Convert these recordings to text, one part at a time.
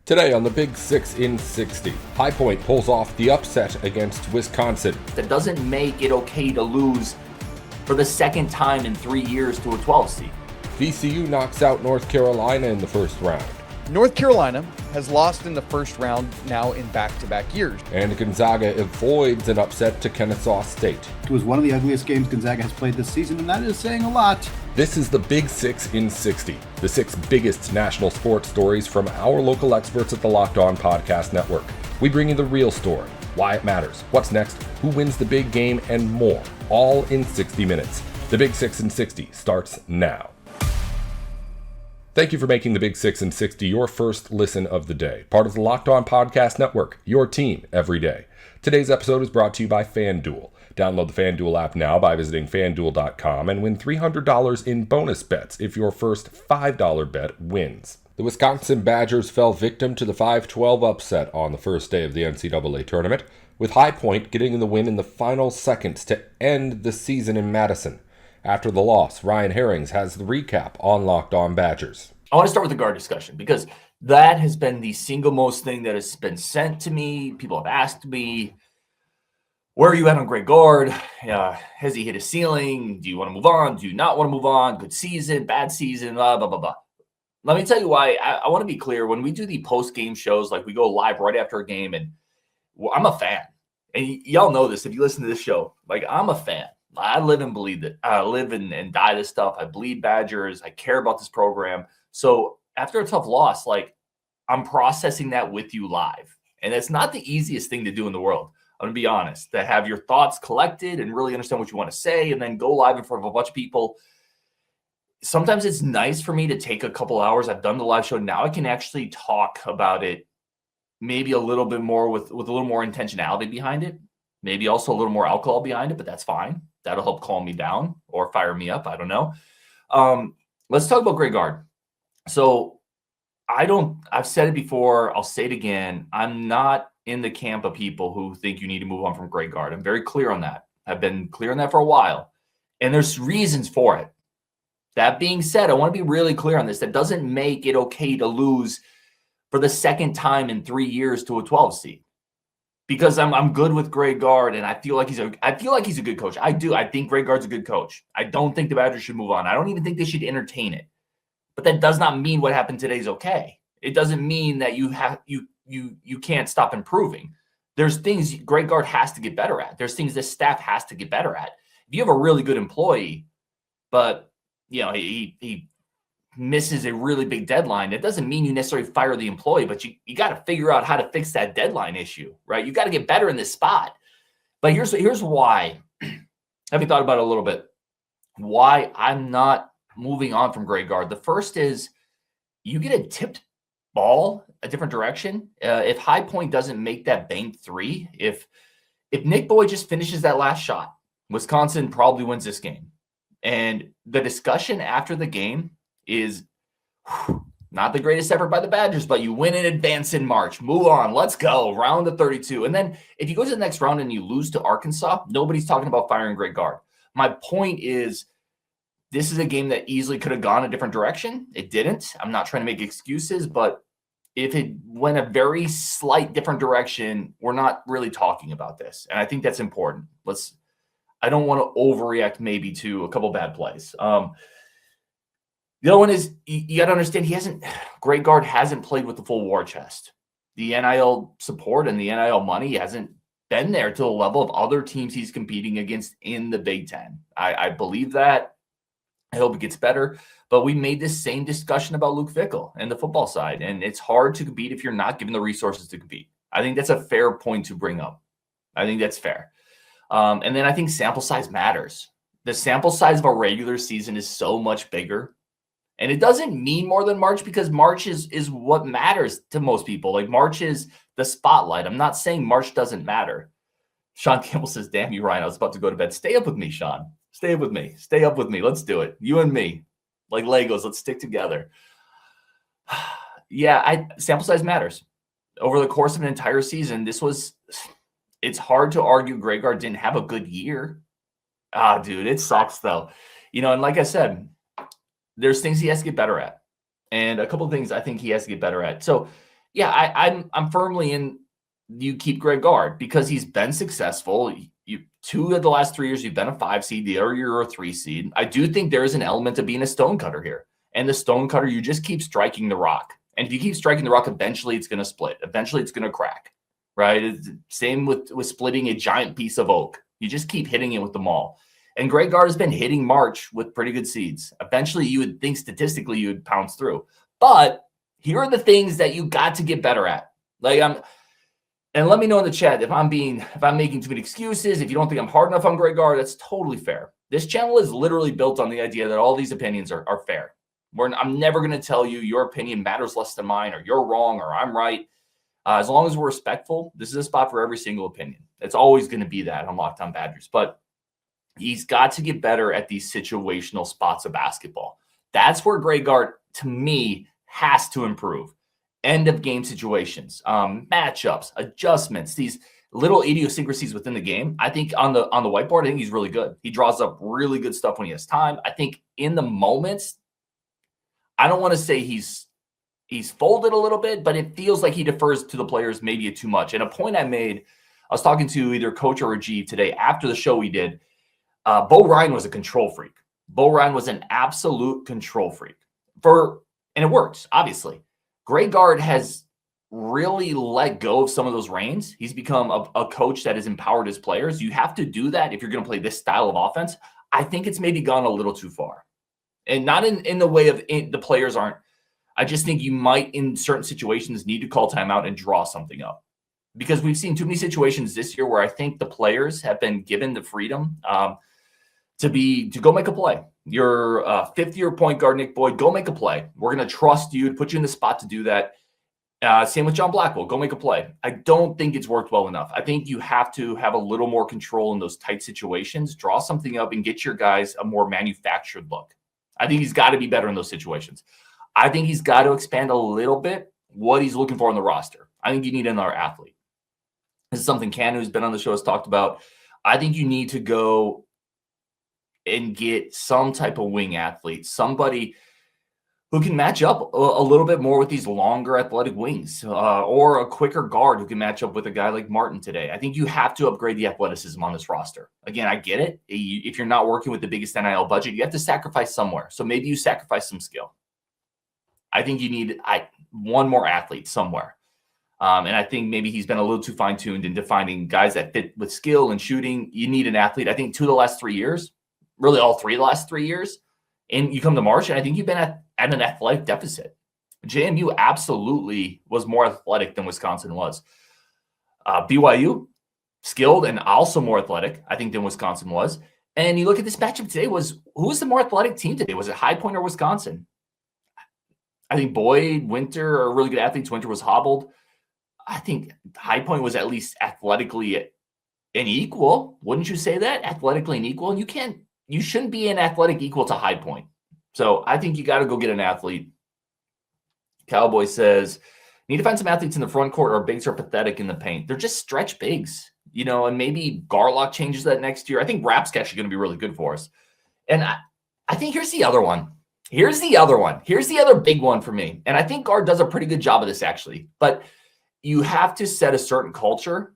Today on the Big 6 in 60, High Point pulls off the upset against Wisconsin. That doesn't make it okay to lose for the second time in 3 years to a 12 seed. VCU knocks out North Carolina in the first round. North Carolina has lost in the first round now in back-to-back years. And Gonzaga avoids an upset to Kennesaw State. It was one of the ugliest games Gonzaga has played this season, and that is saying a lot. This is the Big 6 in 60, the 6 biggest national sports stories from our local experts at the Locked On Podcast Network. We bring you the real story, why it matters, what's next, who wins the big game, and more, all in 60 minutes. The Big 6 in 60 starts now. Thank you for making the Big 6 in 60 your first listen of the day. Part of the Locked On Podcast Network, your team every day. Today's episode is brought to you by FanDuel. Download the FanDuel app now by visiting FanDuel.com and win $300 in bonus bets if your first $5 bet wins. The Wisconsin Badgers fell victim to the 5-12 upset on the first day of the NCAA tournament, with High Point getting the win in the final seconds to end the season in Madison. After the loss, Ryan Herrings has the recap on Locked On Badgers. I want to start with the guard discussion because that has been the single most thing that has been sent to me. People have asked me, where are you at on great guard? Has he hit a ceiling? Do you want to move on? Do you not want to move on? Good season, bad season, blah, blah, blah, blah. Let me tell you why. I want to be clear. When we do the post-game shows, like we go live right after a game, and I'm a fan. And y'all know this if you listen to this show. Like, I'm a fan. I live and bleed it. I live and die this stuff. I bleed Badgers. I care about this program. So after a tough loss, like, I'm processing that with you live. And it's not the easiest thing to do in the world. I'm going to be honest, to have your thoughts collected and really understand what you want to say and then go live in front of a bunch of people. Sometimes it's nice for me to take a couple hours. I've done the live show. Now I can actually talk about it maybe a little bit more with a little more intentionality behind it. Maybe also a little more alcohol behind it, but that's fine. That'll help calm me down or fire me up. I don't know. Let's talk about great guard. So I've said it before. I'll say it again. I'm not in the camp of people who think you need to move on from great guard. I'm very clear on that. I've been clear on that for a while. And there's reasons for it. That being said, I want to be really clear on this. That doesn't make it okay to lose for the second time in 3 years to a 12 seed. Because I'm good with great guard, and I feel like he's a good coach. I do. I think great guard's a good coach. I don't think the Badgers should move on. I don't even think they should entertain it. But that does not mean what happened today is okay. It doesn't mean that you can't stop improving. There's things great guard has to get better at. There's things this staff has to get better at. If you have a really good employee, but he misses a really big deadline, it doesn't mean you necessarily fire the employee, but you got to figure out how to fix that deadline issue, right? You got to get better in this spot. But here's why. Having thought about it a little bit, why I'm not moving on from great guard. The first is you get a tipped ball a different direction. If High Point doesn't make that bank three, if Nick Boyd just finishes that last shot, Wisconsin probably wins this game. And the discussion after the game is not the greatest effort by the Badgers, but you win in advance in March. Move on. Let's go. Round of 32. And then if you go to the next round and you lose to Arkansas, nobody's talking about firing great guard. My point is this is a game that easily could have gone a different direction. It didn't. I'm not trying to make excuses, but if it went a very slight different direction, we're not really talking about this. And I think that's important. I don't want to overreact maybe to a couple bad plays. The other one is you got to understand great guard hasn't played with the full war chest. The NIL support and the NIL money hasn't been there to the level of other teams he's competing against in the Big Ten. I believe that. I hope it gets better. But we made this same discussion about Luke Fickell and the football side. And it's hard to compete if you're not given the resources to compete. I think that's a fair point to bring up. I think that's fair. And then I think sample size matters. The sample size of a regular season is so much bigger. And it doesn't mean more than March because March is what matters to most people. Like March is the spotlight. I'm not saying March doesn't matter. Sean Campbell says, damn you, Ryan. I was about to go to bed. Stay up with me, Sean. Stay up with me. Stay up with me. Let's do it. You and me. Like Legos. Let's stick together. Yeah, sample size matters. Over the course of an entire season, it's hard to argue great guard didn't have a good year. Dude, it sucks though. And like I said, there's things he has to get better at. And a couple of things I think he has to get better at. So Yeah, I'm firmly in. You keep Greg Gard because he's been successful. You 2 of the last 3 years, you've been a 5 seed. The other year, a 3 seed. I do think there is an element of being a stonecutter here. And the stonecutter, you just keep striking the rock. And if you keep striking the rock, eventually it's going to split. Eventually it's going to crack, right? It's same with splitting a giant piece of oak. You just keep hitting it with the maul. And Greg Gard has been hitting March with pretty good seeds. Eventually, you would think statistically you would pounce through. But here are the things that you got to get better at. And let me know in the chat if I'm making too many excuses, if you don't think I'm hard enough on Greg Gard, that's totally fair. This channel is literally built on the idea that all these opinions are fair. I'm never going to tell you your opinion matters less than mine, or you're wrong, or I'm right. As long as we're respectful, this is a spot for every single opinion. It's always going to be that on Locked On Badgers. But he's got to get better at these situational spots of basketball. That's where Greg Gard, to me, has to improve. End of game situations, matchups, adjustments, these little idiosyncrasies within the game. I think on the whiteboard, I think he's really good. He draws up really good stuff when he has time. I think in the moments, I don't want to say he's folded a little bit, but it feels like he defers to the players maybe too much. And a point I made, I was talking to either Coach or Rajiv today after the show we did. Bo Ryan was a control freak. Bo Ryan was an absolute control freak. And it works, obviously. Greg Gard has really let go of some of those reins. He's become a coach that has empowered his players. You have to do that if you're going to play this style of offense. I think it's maybe gone a little too far. And not in the way of the players aren't. I just think you might, in certain situations, need to call timeout and draw something up. Because we've seen too many situations this year where I think the players have been given the freedom to go make a play. Your fifth-year point guard, Nick Boyd, go make a play. We're going to trust you to put you in the spot to do that. Same with John Blackwell. Go make a play. I don't think it's worked well enough. I think you have to have a little more control in those tight situations, draw something up, and get your guys a more manufactured look. I think he's got to be better in those situations. I think he's got to expand a little bit what he's looking for on the roster. I think you need another athlete. This is something Ken, who's been on the show, has talked about. I think you need to go and get some type of wing athlete, somebody who can match up a little bit more with these longer athletic wings, or a quicker guard who can match up with a guy like Martin today. I think you have to upgrade the athleticism on this roster. Again, I get it. If you're not working with the biggest NIL budget, you have to sacrifice somewhere. So maybe you sacrifice some skill. I think you need one more athlete somewhere. And I think maybe he's been a little too fine-tuned in defining guys that fit with skill and shooting. You need an athlete. I think 2 of the last 3 years, really all 3 of the last 3 years, and you come to March, and I think you've been at an athletic deficit. JMU absolutely was more athletic than Wisconsin was. BYU, skilled and also more athletic, I think, than Wisconsin was. And you look at this matchup today, who was the more athletic team today? Was it High Point or Wisconsin? I think Boyd, Winter are really good athletes. Winter was hobbled. I think High Point was at least athletically an equal. Wouldn't you say that? Athletically an equal? And you shouldn't be an athletic equal to High Point. So I think you got to go get an athlete. Cowboy says, need to find some athletes in the front court, or bigs are pathetic in the paint. They're just stretch bigs, and maybe Garlock changes that next year. I think Rap's actually going to be really good for us. And I think here's the other one. Here's the other big one for me. And I think Gard does a pretty good job of this, actually. But you have to set a certain culture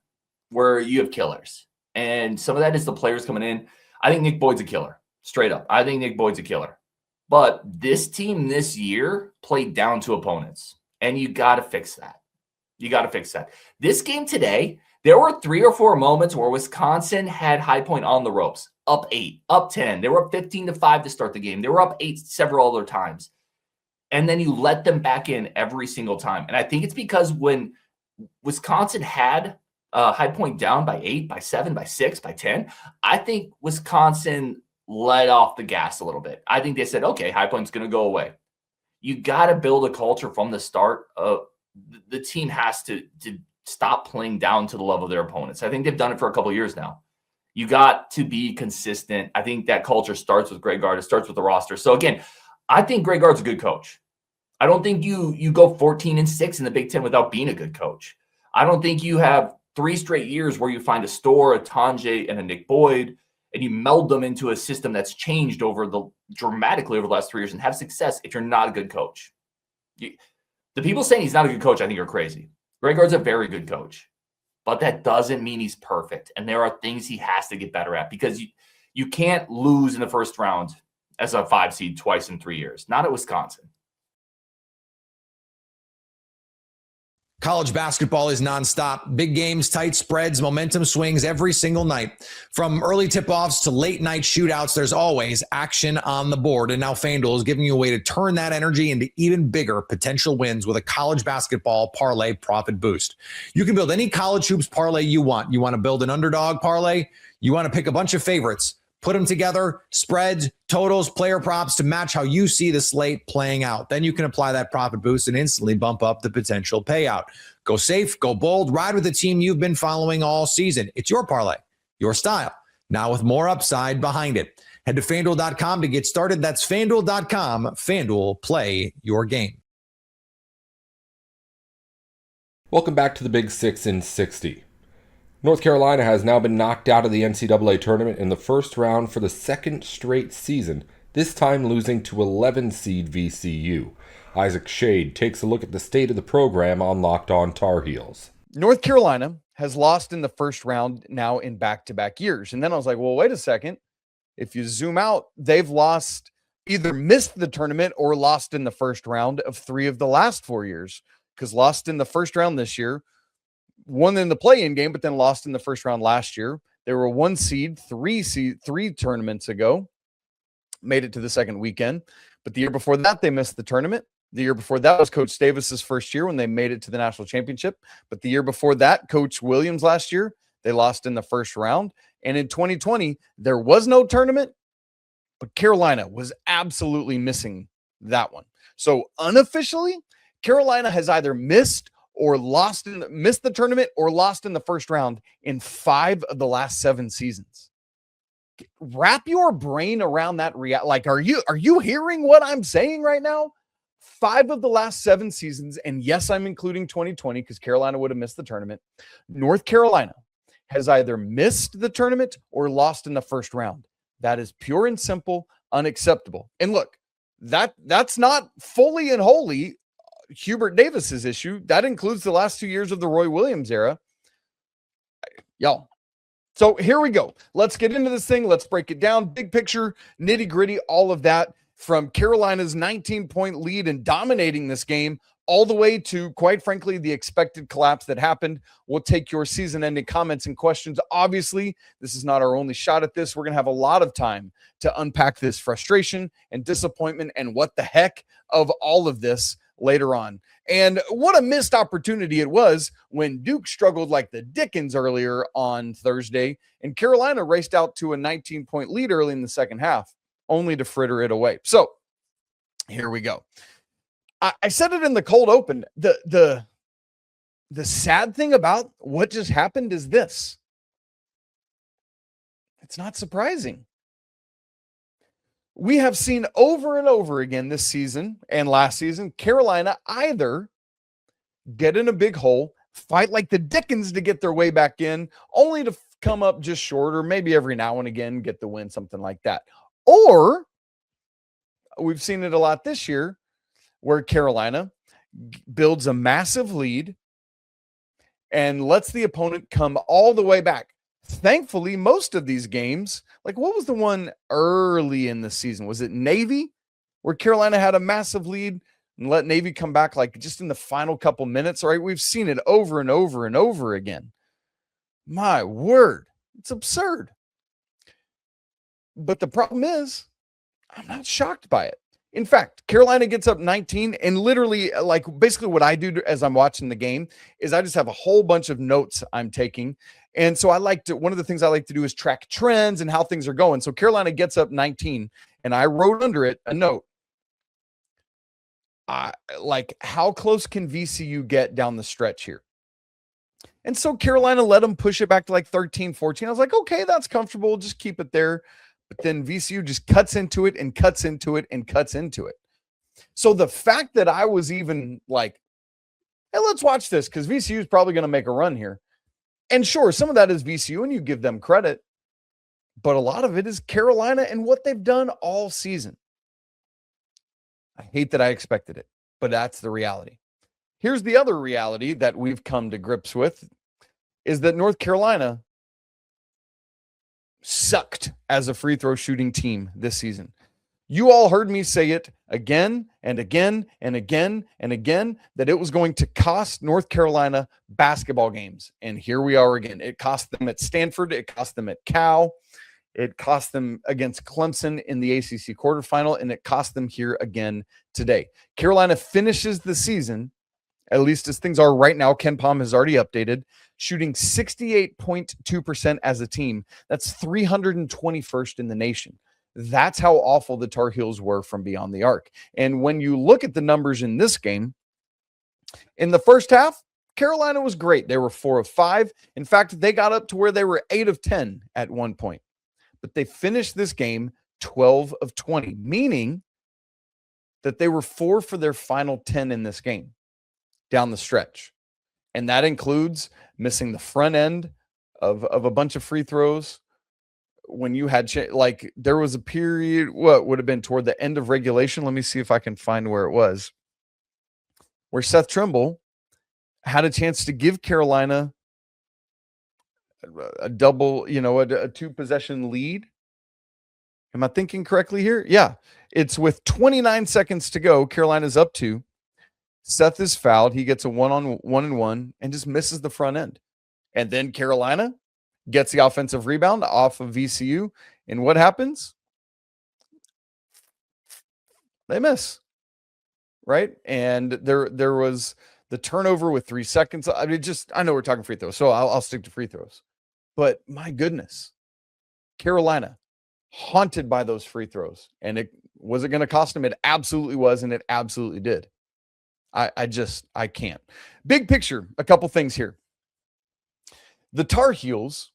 where you have killers. And some of that is the players coming in. I think Nick Boyd's a killer, straight up. I think Nick Boyd's a killer. But this team this year played down to opponents. And you got to fix that. This game today, there were 3 or 4 moments where Wisconsin had High Point on the ropes. Up 8, up 10. They were up 15-5 to start the game. They were up 8 several other times. And then you let them back in every single time. And I think it's because when Wisconsin had High Point down by 8, by 7, by 6, by 10, I think Wisconsin let off the gas a little bit. I think they said, okay, High Point's going to go away. You got to build a culture from the start. The team has to stop playing down to the level of their opponents. I think they've done it for a couple of years now. You got to be consistent. I think that culture starts with Greg Gard. It starts with the roster. So again, I think Greg Gard's a good coach. I don't think you go 14-6 in the Big Ten without being a good coach. I don't think you have 3 straight years where you find a Storr, a Tanjay, and a Nick Boyd, and you meld them into a system that's changed dramatically over the last 3 years and have success if you're not a good coach. The people saying he's not a good coach, I think, are crazy. Greg Gard's a very good coach, but that doesn't mean he's perfect. And there are things he has to get better at, because you can't lose in the first round as a 5 seed twice in 3 years. Not at Wisconsin. College basketball is nonstop. Big games, tight spreads, momentum swings every single night. From early tip-offs to late-night shootouts, there's always action on the board. And now FanDuel is giving you a way to turn that energy into even bigger potential wins with a college basketball parlay profit boost. You can build any college hoops parlay you want. You want to build an underdog parlay? You want to pick a bunch of favorites, put them together, spreads, totals, player props to match how you see the slate playing out. Then you can apply that profit boost and instantly bump up the potential payout. Go safe, go bold, ride with the team you've been following all season. It's your parlay, your style, now with more upside behind it. Head to FanDuel.com to get started. That's FanDuel.com. FanDuel, play your game. Welcome back to the Big 6 in 60. North Carolina has now been knocked out of the NCAA tournament in the first round for the second straight season, this time losing to 11 seed VCU. Isaac Shade takes a look at the state of the program on Locked On Tar Heels. North Carolina has lost in the first round now in back-to-back years. And then I was like, well, wait a second. If you zoom out, they've lost, either missed the tournament or lost in the first round of 3 of the last 4 years, because lost in the first round this year, won in the play-in game, but then lost in the first round last year. They were 1 seed, 3 tournaments ago, made it to the second weekend. But the year before that, they missed the tournament. The year before that was Coach Davis's first year when they made it to the national championship. But the year before that, Coach Williams last year, they lost in the first round. And in 2020, there was no tournament, but Carolina was absolutely missing that one. So unofficially, Carolina has either missed the tournament or lost in the first round in 5 of the last 7 seasons. Wrap your brain around that. Like, are you hearing what I'm saying right now? 5 of the last 7 seasons, and yes, I'm including 2020 because Carolina would have missed the tournament. North Carolina has either missed the tournament or lost in the first round. That is pure and simple unacceptable. And look, that's not fully and wholly Hubert Davis's issue. That includes the last 2 years of the Roy Williams era. Y'all. So here we go. Let's get into this thing. Let's break it down. Big picture, nitty gritty, all of that, from Carolina's 19-point lead and dominating this game all the way to, quite frankly, the expected collapse that happened. We'll take your season-ending comments and questions. Obviously, this is not our only shot at this. We're going to have a lot of time to unpack this frustration and disappointment and what the heck of all of this later on. And what a missed opportunity it was when Duke struggled like the Dickens earlier on Thursday, and Carolina raced out to a 19-point lead early in the second half, only to fritter it away. So here we go. I said it in the cold open. The sad thing about what just happened is this. It's not surprising. We have seen over and over again this season and last season, Carolina either get in a big hole, fight like the Dickens to get their way back in, only to come up just short, or maybe every now and again get the win, something like that. Or we've seen it a lot this year where Carolina builds a massive lead and lets the opponent come all the way back. Thankfully, most of these games, like what was the one early in the season? Was it Navy, where Carolina had a massive lead and let Navy come back like just in the final couple minutes? All right, we've seen it over and over and over again. My word, it's absurd. But the problem is, I'm not shocked by it. In fact, Carolina gets up 19, and literally, like, basically what I do as I'm watching the game is I just have a whole bunch of notes I'm taking. And so one of the things I like to do is track trends and how things are going. So Carolina gets up 19, and I wrote under it a note. Like, how close can VCU get down the stretch here? And so Carolina let them push it back to like 13, 14. I was like, okay, that's comfortable. Just keep it there. But then VCU just cuts into it and cuts into it and cuts into it. So the fact that I was even like, hey, let's watch this because VCU is probably going to make a run here. And sure, some of that is VCU and you give them credit, but a lot of it is Carolina and what they've done all season. I hate that I expected it, but that's the reality. Here's the other reality that we've come to grips with is that North Carolina sucked as a free throw shooting team this season. You all heard me say it again and again and again and again that it was going to cost North Carolina basketball games. And here we are again. It cost them at Stanford. It cost them at Cal. It cost them against Clemson in the ACC quarterfinal, and it cost them here again today. Carolina finishes the season, at least as things are right now, Ken Pom has already updated, shooting 68.2% as a team. That's 321st in the nation. That's how awful the Tar Heels were from beyond the arc. And when you look at the numbers in this game, in the first half, Carolina was great. They were 4 of 5. In fact, they got up to where they were 8 of 10 at one point. But they finished this game 12 of 20, meaning that they were 4 for their final 10 in this game down the stretch. And that includes missing the front end of a bunch of free throws. When you had, there was a period, what would have been toward the end of regulation. Let me see if I can find where it was, where Seth Trimble had a chance to give Carolina a double, a 2-possession lead. Am I thinking correctly here? Yeah. It's with 29 seconds to go. Carolina's up 2. Seth is fouled. He gets a 1-on-1 and just misses the front end. And then Carolina gets the offensive rebound off of VCU. And what happens? They miss. Right? And there was the turnover with 3 seconds. I know we're talking free throws, so I'll stick to free throws. But my goodness, Carolina haunted by those free throws. And was it going to cost them? It absolutely was, and it absolutely did. I can't. Big picture, a couple things here. The Tar Heels,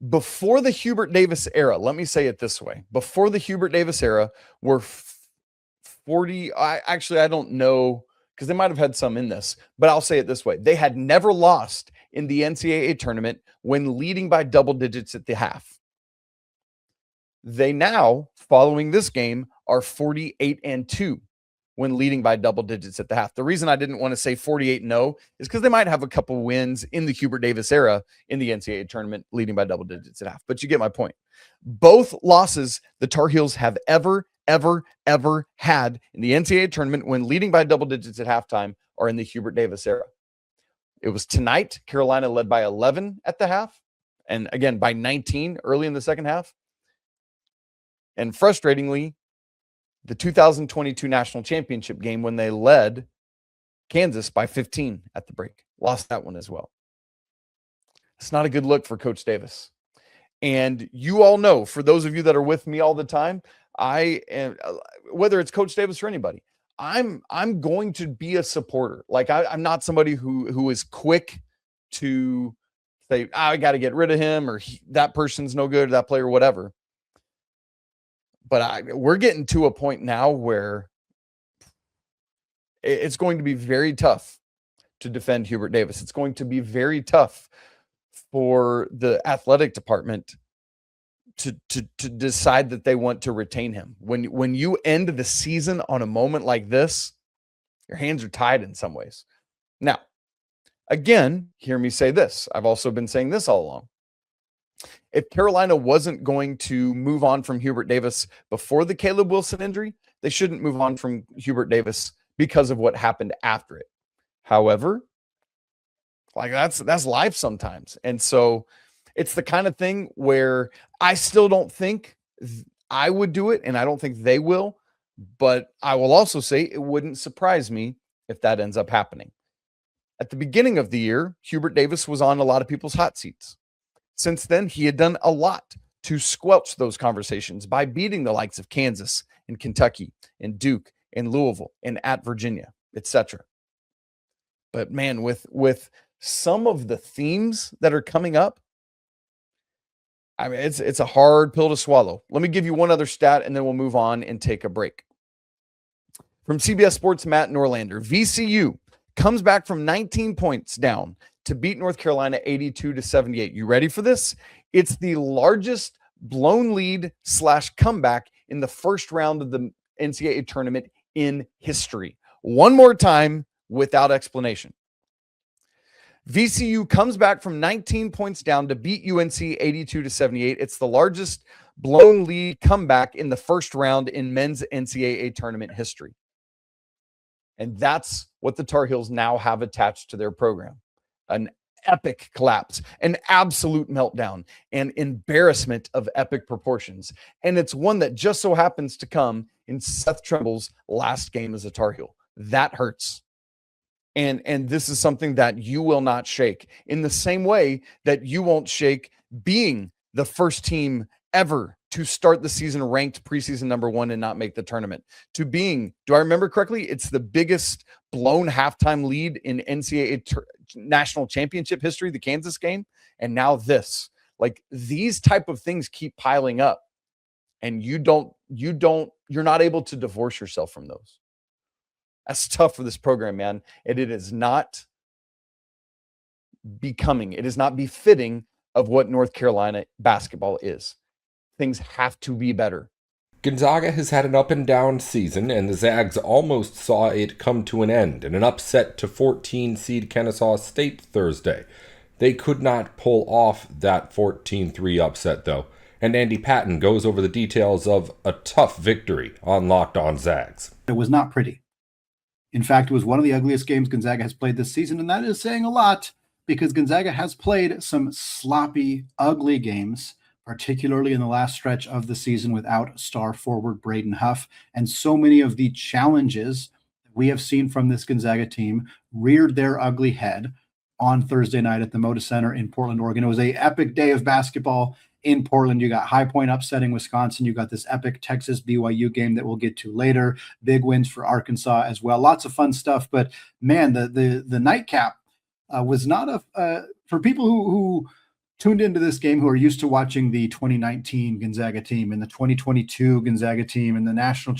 before the Hubert Davis era, let me say it this way. Before the Hubert Davis era, were 40. I don't know, because they might have had some in this, but I'll say it this way. They had never lost in the NCAA tournament when leading by double digits at the half. They now, following this game, are 48-2 when leading by double digits at the half. The reason I didn't want to say 48-0 is because they might have a couple wins in the Hubert Davis era in the NCAA tournament leading by double digits at half. But you get my point. Both losses the Tar Heels have ever had in the NCAA tournament when leading by double digits at halftime are in the Hubert Davis era. It was tonight. Carolina led by 11 at the half, and again by 19 early in the second half. And frustratingly, the 2022 national championship game when they led Kansas by 15 at the break. Lost that one as well. It's not a good look for Coach Davis. And you all know, for those of you that are with me all the time, I am, whether it's Coach Davis or anybody, I'm going to be a supporter. Like I'm not somebody who is quick to say, I got to get rid of him, or that person's no good, or that player, whatever. But we're getting to a point now where it's going to be very tough to defend Hubert Davis. It's going to be very tough for the athletic department to decide that they want to retain him. When you end the season on a moment like this, your hands are tied in some ways. Now, again, hear me say this. I've also been saying this all along. If Carolina wasn't going to move on from Hubert Davis before the Caleb Wilson injury, they shouldn't move on from Hubert Davis because of what happened after it. However, that's life sometimes. And so it's the kind of thing where I still don't think I would do it, and I don't think they will. But I will also say it wouldn't surprise me if that ends up happening. At the beginning of the year, Hubert Davis was on a lot of people's hot seats. Since then, he had done a lot to squelch those conversations by beating the likes of Kansas and Kentucky and Duke and Louisville and at Virginia, etc. But man, with some of the themes that are coming up, I mean, it's a hard pill to swallow. Let me give you one other stat, and then we'll move on and take a break. From CBS Sports' Matt Norlander, VCU comes back from 19 points down to beat North Carolina 82-78. You ready for this? It's the largest blown lead / comeback in the first round of the NCAA tournament in history. One more time, without explanation. VCU comes back from 19 points down to beat UNC 82-78. It's the largest blown lead comeback in the first round in men's NCAA tournament history. And that's what the Tar Heels now have attached to their program. An epic collapse, an absolute meltdown, an embarrassment of epic proportions. And it's one that just so happens to come in Seth Trimble's last game as a Tar Heel. That hurts. And this is something that you will not shake in the same way that you won't shake being the first team ever to start the season ranked preseason number 1 and not make the tournament, to being, do I remember correctly? It's the biggest blown halftime lead in NCAA national championship history, the Kansas game. And now this, like, these type of things keep piling up, and you're not able to divorce yourself from those. That's tough for this program, man. And it is not becoming, it is not befitting of what North Carolina basketball is. Things have to be better. Gonzaga has had an up and down season, and the Zags almost saw it come to an end in an upset to 14 seed Kennesaw State Thursday. They could not pull off that 14-3 upset, though, and Andy Patton goes over the details of a tough victory on Locked On Zags. It was not pretty. In fact, it was one of the ugliest games Gonzaga has played this season, and that is saying a lot because Gonzaga has played some sloppy, ugly games, particularly in the last stretch of the season without star forward Braden Huff. And so many of the challenges that we have seen from this Gonzaga team reared their ugly head on Thursday night at the Moda Center in Portland, Oregon. It was an epic day of basketball in Portland. You got High Point upsetting Wisconsin. You got this epic Texas BYU game that we'll get to later. Big wins for Arkansas as well. Lots of fun stuff. But man, the nightcap was not for people who tuned into this game, who are used to watching the 2019 Gonzaga team and the 2022 Gonzaga team and the national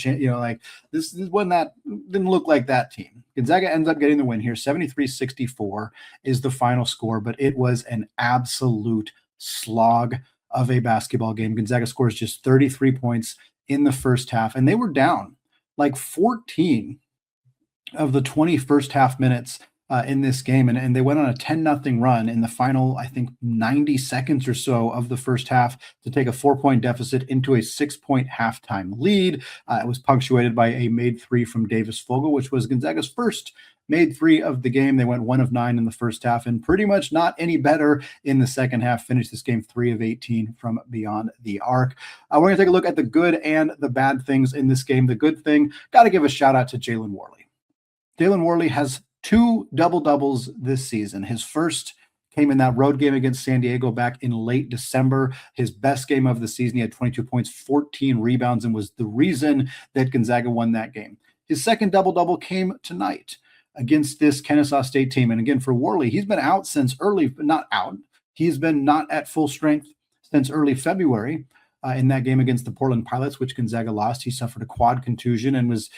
this is one that didn't look like that team. Gonzaga ends up getting the win here. 73-64 is the final score, but it was an absolute slog of a basketball game. Gonzaga scores just 33 points in the first half, and they were down like 14 of the 20 first half minutes in this game, and they went on a 10-0 run in the final, I think, 90 seconds or so of the first half to take a 4-point deficit into a 6-point halftime lead. It was punctuated by a made three from Davis Fogel, which was Gonzaga's first made three of the game. They went 1 of 9 in the first half and pretty much not any better in the second half. Finished this game 3 of 18 from beyond the arc. We're going to take a look at the good and the bad things in this game. The good thing, got to give a shout out to Jalen Worley. Jalen Worley has 2 double-doubles this season. His first came in that road game against San Diego back in late December. His best game of the season. He had 22 points, 14 rebounds, and was the reason that Gonzaga won that game. His second double-double came tonight against this Kennesaw State team. And again, for Worley, he's been out since early, but not out. He's been not at full strength since early February in that game against the Portland Pilots, which Gonzaga lost. He suffered a quad contusion and was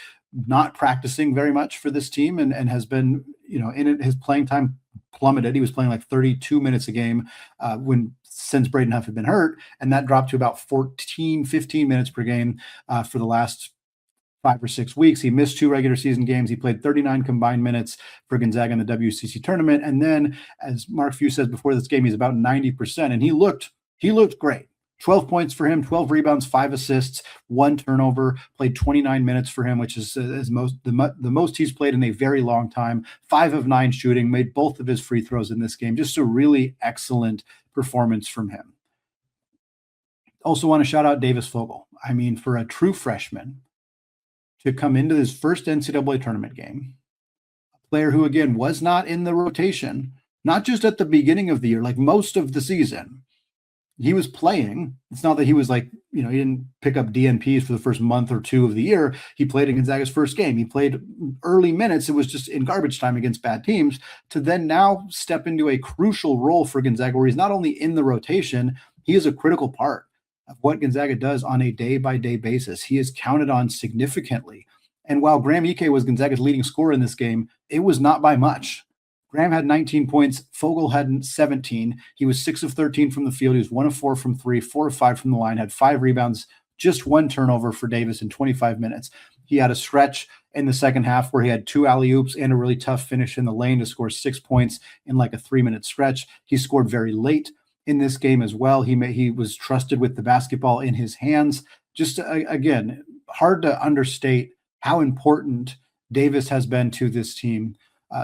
not practicing very much for this team and has been, in it, his playing time plummeted. He was playing like 32 minutes a game since Braden Huff had been hurt, and that dropped to about 15 minutes per game for the last 5 or 6 weeks. He missed 2 regular season games. He played 39 combined minutes for Gonzaga in the WCC tournament. And then, as Mark Few says before this game, he's about 90%, and he looked great. 12 points for him, 12 rebounds, 5 assists, 1 turnover, played 29 minutes for him, which is the most he's played in a very long time. 5 of 9 shooting, made both of his free throws in this game. Just a really excellent performance from him. Also want to shout out Davis Fogel. I mean, for a true freshman to come into his first NCAA tournament game, a player who, again, was not in the rotation, not just at the beginning of the year, like most of the season. He was playing. It's not that he was like, he didn't pick up DNPs for the first month or 2 of the year. He played in Gonzaga's first game. He played early minutes. It was just in garbage time against bad teams, to then now step into a crucial role for Gonzaga where he's not only in the rotation, he is a critical part of what Gonzaga does on a day-by-day basis. He is counted on significantly. And while Graham Ike was Gonzaga's leading scorer in this game, it was not by much. Graham had 19 points. Fogel had 17. He was 6 of 13 from the field. He was 1 of 4 from 3, 4 of 5 from the line, had 5 rebounds, just 1 turnover for Davis in 25 minutes. He had a stretch in the second half where he had 2 alley-oops and a really tough finish in the lane to score 6 points in like a 3-minute stretch. He scored very late in this game as well. He was trusted with the basketball in his hands. Just again, hard to understate how important Davis has been to this team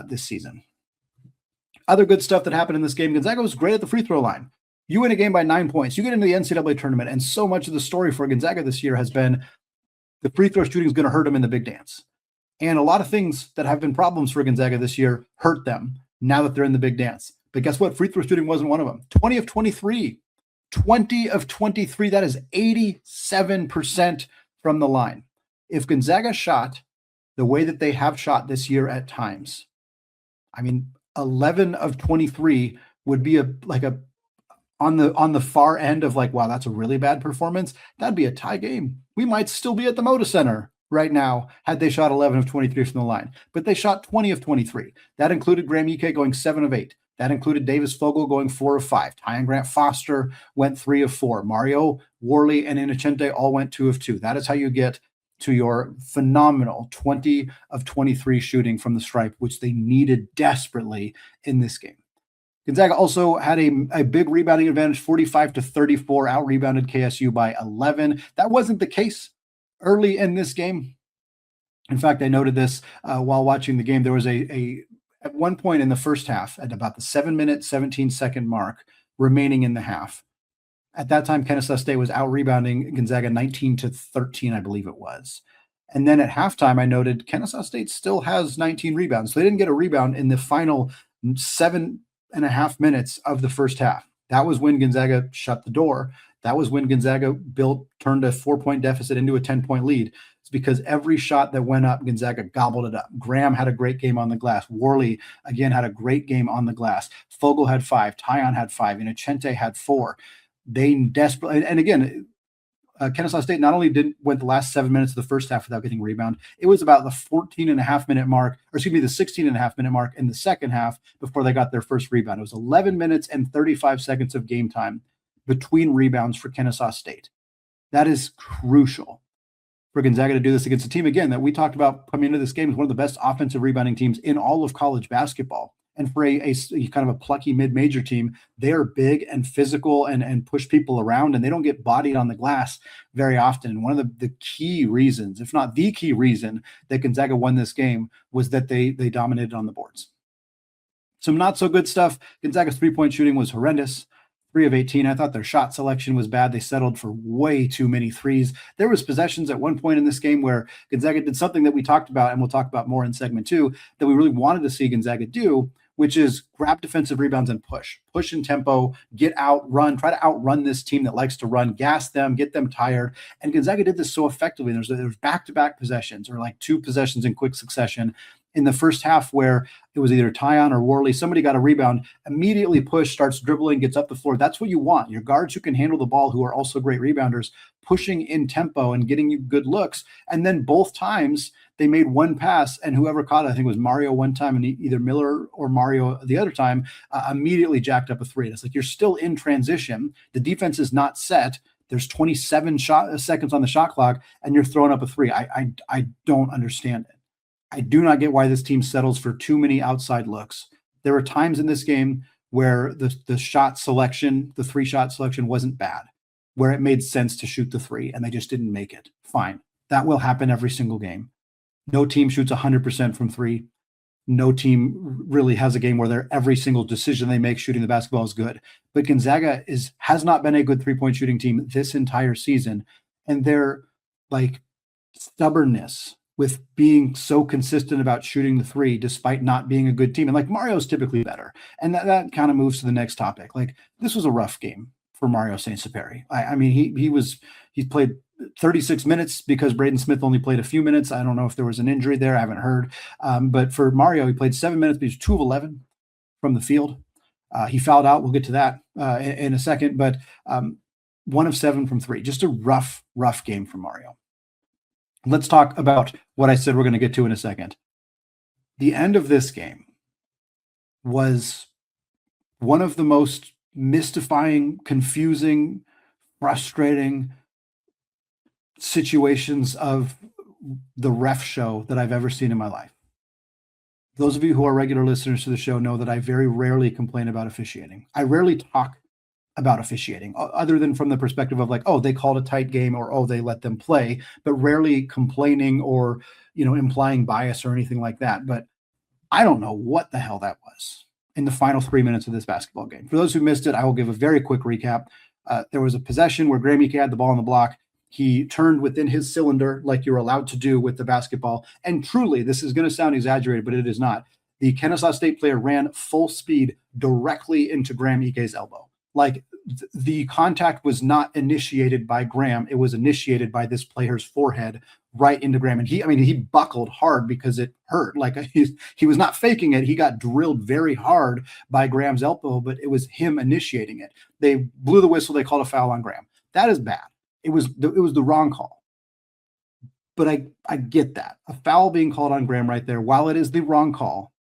this season. Other good stuff that happened in this game, Gonzaga was great at the free throw line. You win a game by 9 points. You get into the NCAA tournament, and so much of the story for Gonzaga this year has been the free throw shooting is going to hurt them in the big dance. And a lot of things that have been problems for Gonzaga this year hurt them now that they're in the big dance. But guess what? Free throw shooting wasn't one of them. 20 of 23. 20 of 23. That is 87% from the line. If Gonzaga shot the way that they have shot this year at times, 11 of 23 would be on the far end of like, wow, that's a really bad performance. That'd be a tie game. We might still be at the Moda Center right now had they shot 11 of 23 from the line. But they shot 20 of 23. That included Graham Ike going 7 of 8. That included Davis Fogel going 4 of 5. Tyon Grant Foster went 3 of 4. Mario Worley and Innocente all went 2 of 2. That is how you get to your phenomenal 20 of 23 shooting from the stripe, which they needed desperately in this game. Gonzaga also had a big rebounding advantage, 45-34, out-rebounded KSU by 11. That wasn't the case early in this game. In fact, I noted this while watching the game. There was at one point in the first half, at about the 7-minute, 17-second mark remaining in the half. At that time, Kennesaw State was out-rebounding Gonzaga 19-13, I believe it was. And then at halftime, I noted Kennesaw State still has 19 rebounds. So they didn't get a rebound in the final 7.5 minutes of the first half. That was when Gonzaga shut the door. That was when Gonzaga turned a 4-point deficit into a 10-point lead. It's because every shot that went up, Gonzaga gobbled it up. Graham had a great game on the glass. Worley, again, had a great game on the glass. Fogel had 5. Tyon had 5. Innocente had 4. They desperately, and again, Kennesaw State not only went the last 7 minutes of the first half without getting a rebound, it was about the 14.5-minute mark, or excuse me, the 16.5-minute mark in the second half before they got their first rebound. It was 11 minutes and 35 seconds of game time between rebounds for Kennesaw State. That is crucial for Gonzaga to do this against a team, again, that we talked about coming into this game as one of the best offensive rebounding teams in all of college basketball. And for a kind of a plucky mid-major team, they are big and physical and push people around, and they don't get bodied on the glass very often. And one of the key reasons, if not the key reason, that Gonzaga won this game was that they dominated on the boards. Some not so good stuff. Gonzaga's three-point shooting was horrendous. 3 of 18. I thought their shot selection was bad. They settled for way too many threes. There was possessions at one point in this game where Gonzaga did something that we talked about, and we'll talk about more in segment 2, that we really wanted to see Gonzaga do, which is grab defensive rebounds and push in tempo, get out, run, try to outrun this team that likes to run, gas them, get them tired. And Gonzaga did this so effectively. There's back-to-back possessions, or like 2 possessions in quick succession in the first half where it was either Tyon or Worley. Somebody got a rebound, immediately push, starts dribbling, gets up the floor. That's what you want. Your guards who can handle the ball, who are also great rebounders, pushing in tempo and getting you good looks. And then both times they made one pass, and whoever caught it, I think it was Mario one time and either Miller or Mario the other time, immediately jacked up a 3. And it's like, you're still in transition. The defense is not set. There's 27 seconds on the shot clock, and you're throwing up a 3. I don't understand it. I do not get why this team settles for too many outside looks. There were times in this game where the shot selection, the 3-shot selection wasn't bad, where it made sense to shoot the 3, and they just didn't make it. Fine. That will happen every single game. No team shoots 100% from 3. No team really has a game where every single decision they make shooting the basketball is good. But Gonzaga has not been a good 3-point shooting team this entire season, and their stubbornness with being so consistent about shooting the 3 despite not being a good team. And Mario's typically better. And that kind of moves to the next topic. This was a rough game for Mario Saint-Superi. I mean, he played 36 minutes because Braden Smith only played a few minutes. I don't know if there was an injury there. I haven't heard. But for Mario, he played 7 minutes, but he was 2 of 11 from the field. He fouled out. We'll get to that in a second. But 1 of 7 from 3. Just a rough game for Mario. Let's talk about what I said we're going to get to in a second. The end of this game was one of the most mystifying, confusing, frustrating situations of the ref show that I've ever seen in my life. Those of you who are regular listeners to the show know that I very rarely complain about officiating. I rarely talk about officiating other than from the perspective of like, oh, they called a tight game, or, oh, they let them play, but rarely complaining or, implying bias or anything like that. But I don't know what the hell that was in the final 3 minutes of this basketball game. For those who missed it, I will give a very quick recap. There was a possession where Graham Ike had the ball on the block. He turned within his cylinder like you're allowed to do with the basketball. And truly, this is going to sound exaggerated, but it is not. The Kennesaw State player ran full speed directly into Graham Ike's elbow. Like the contact was not initiated by Graham. It was initiated by this player's forehead right into Graham. And he buckled hard because it hurt. Like he was not faking it. He got drilled very hard by Graham's elbow, but it was him initiating it. They blew the whistle. They called a foul on Graham. That is bad. It was the wrong call. But I get that. A foul being called on Graham right there, while it is the wrong call,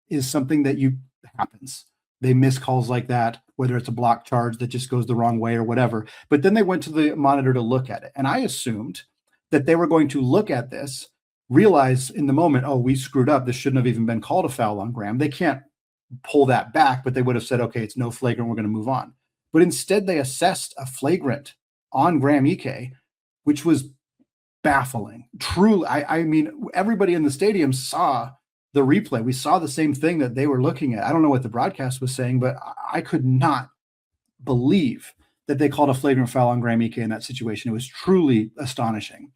is something that happens. They miss calls like that, whether it's a block charge that just goes the wrong way or whatever. But then they went to the monitor to look at it. And I assumed that they were going to look at this, realize in the moment, oh, we screwed up. This shouldn't have even been called a foul on Graham. They can't pull that back, but they would have said, okay, it's no flagrant. We're going to move on. But instead, they assessed a flagrant on Graham Ike, which was baffling. Truly, I mean, everybody in the stadium saw the replay. We saw the same thing that they were looking at. I don't know what the broadcast was saying, but I could not believe that they called a flagrant foul on Graham Ike in that situation. It was truly astonishing.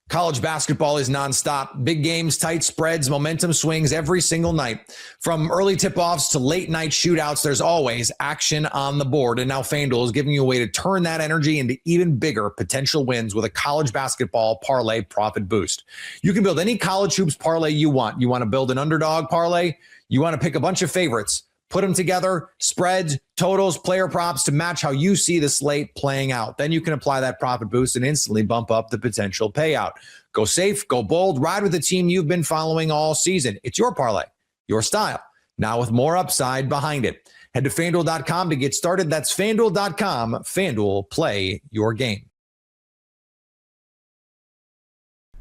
College basketball is nonstop. Big games, tight spreads, momentum swings every single night. From early tip-offs to late night shootouts, there's always action on the board. And now FanDuel is giving you a way to turn that energy into even bigger potential wins with a college basketball parlay profit boost. You can build any college hoops parlay you want. You want to build an underdog parlay? You want to pick a bunch of favorites, put them together, spreads, totals, player props to match how you see the slate playing out. Then you can apply that profit boost and instantly bump up the potential payout. Go safe, go bold, ride with the team you've been following all season. It's your parlay, your style, now with more upside behind it. Head to FanDuel.com to get started. That's FanDuel.com. FanDuel, play your game.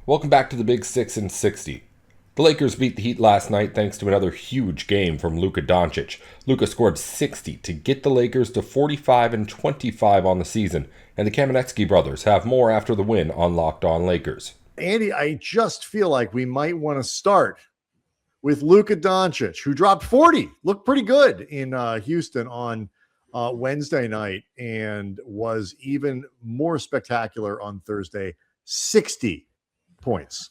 Welcome back to the Big 6 in 60. The Lakers beat the Heat last night thanks to another huge game from Luka Doncic. Luka scored 60 to get the Lakers to 45-25 on the season, and the Kamenetsky brothers have more after the win on Locked On Lakers. Andy, I just feel like we might want to start with Luka Doncic, who dropped 40, looked pretty good in Houston on Wednesday night, and was even more spectacular on Thursday, 60 points.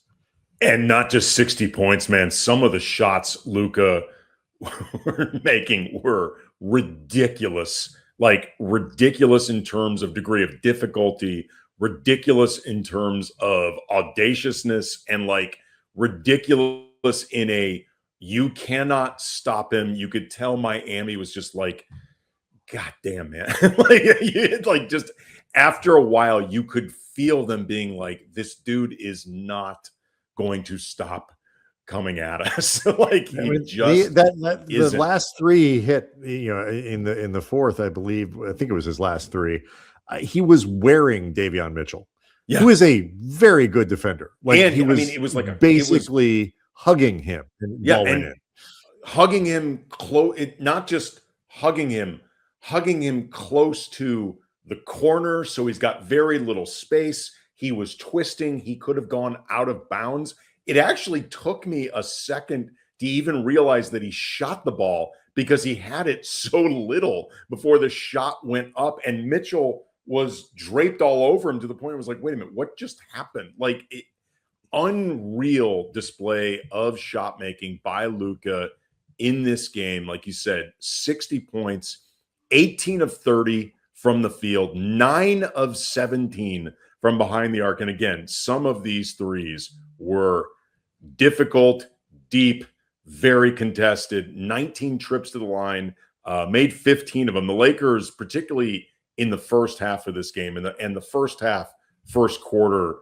And not just 60 points, man. Some of the shots Luka were making were ridiculous. Like ridiculous in terms of degree of difficulty, ridiculous in terms of audaciousness, and like ridiculous in a you cannot stop him. You could tell Miami was just like, God damn, man. like just after a while, you could feel them being like, this dude is not going to stop coming at us. Like the last three hit, in the fourth, I believe. I think it was his last three. He was wearing Davion Mitchell, who is a very good defender. Like, and it was like basically hugging him. And hugging him close. Not just hugging him close to the corner, so he's got very little space. He was twisting. He could have gone out of bounds. It actually took me a second to even realize that he shot the ball because he had it so little before the shot went up, and Mitchell was draped all over him to the point I was like, wait a minute, what just happened? Like, unreal display of shot making by Luka in this game. Like you said, 60 points, 18 of 30 from the field, 9 of 17 from behind the arc. And again, some of these threes were difficult, deep, very contested, 19 trips to the line, made 15 of them. The Lakers, particularly in the first half of this game, and the first half, first quarter,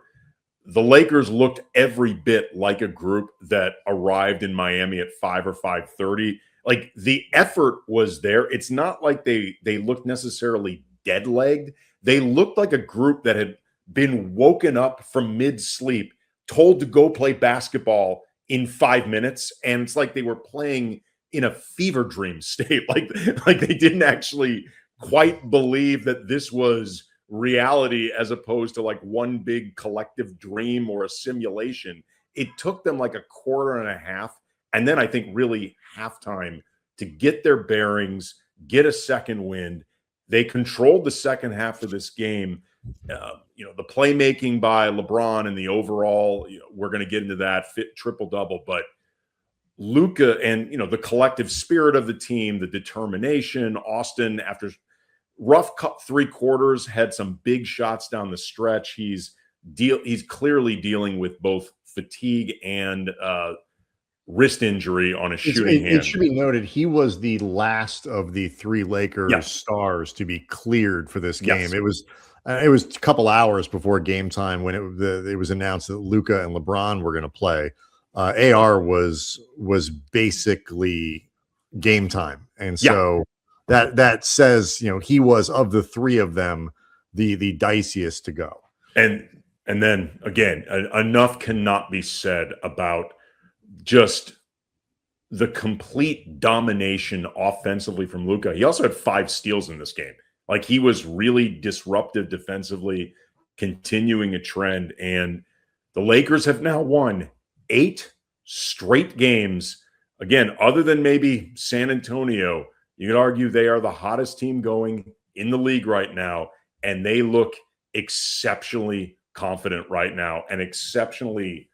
the Lakers looked every bit like a group that arrived in Miami at 5 or 5:30. Like, the effort was there. It's not like they looked necessarily dead-legged. They looked like a group that had been woken up from mid-sleep, told to go play basketball in 5 minutes, and it's like they were playing in a fever dream state. Like they didn't actually quite believe that this was reality as opposed to like one big collective dream or a simulation. It took them like a quarter and a half, and then I think really halftime to get their bearings, get a second wind. They controlled the second half of this game. The playmaking by LeBron and the overall, we're going to get into that fit triple-double, but Luka and, the collective spirit of the team, the determination. Austin, after rough three quarters, had some big shots down the stretch. He's clearly dealing with both fatigue and wrist injury on a shooting hand. It should be noted he was the last of the three Lakers stars to be cleared for this game. Yes. It was a couple hours before game time when it was announced that Luka and LeBron were going to play. AR was basically game time, and so that says he was, of the three of them, the diciest to go. And then again, enough cannot be said about just the complete domination offensively from Luka. He also had 5 steals in this game. Like, he was really disruptive defensively, continuing a trend. And the Lakers have now won 8 straight games. Again, other than maybe San Antonio, you could argue they are the hottest team going in the league right now. And they look exceptionally confident right now and exceptionally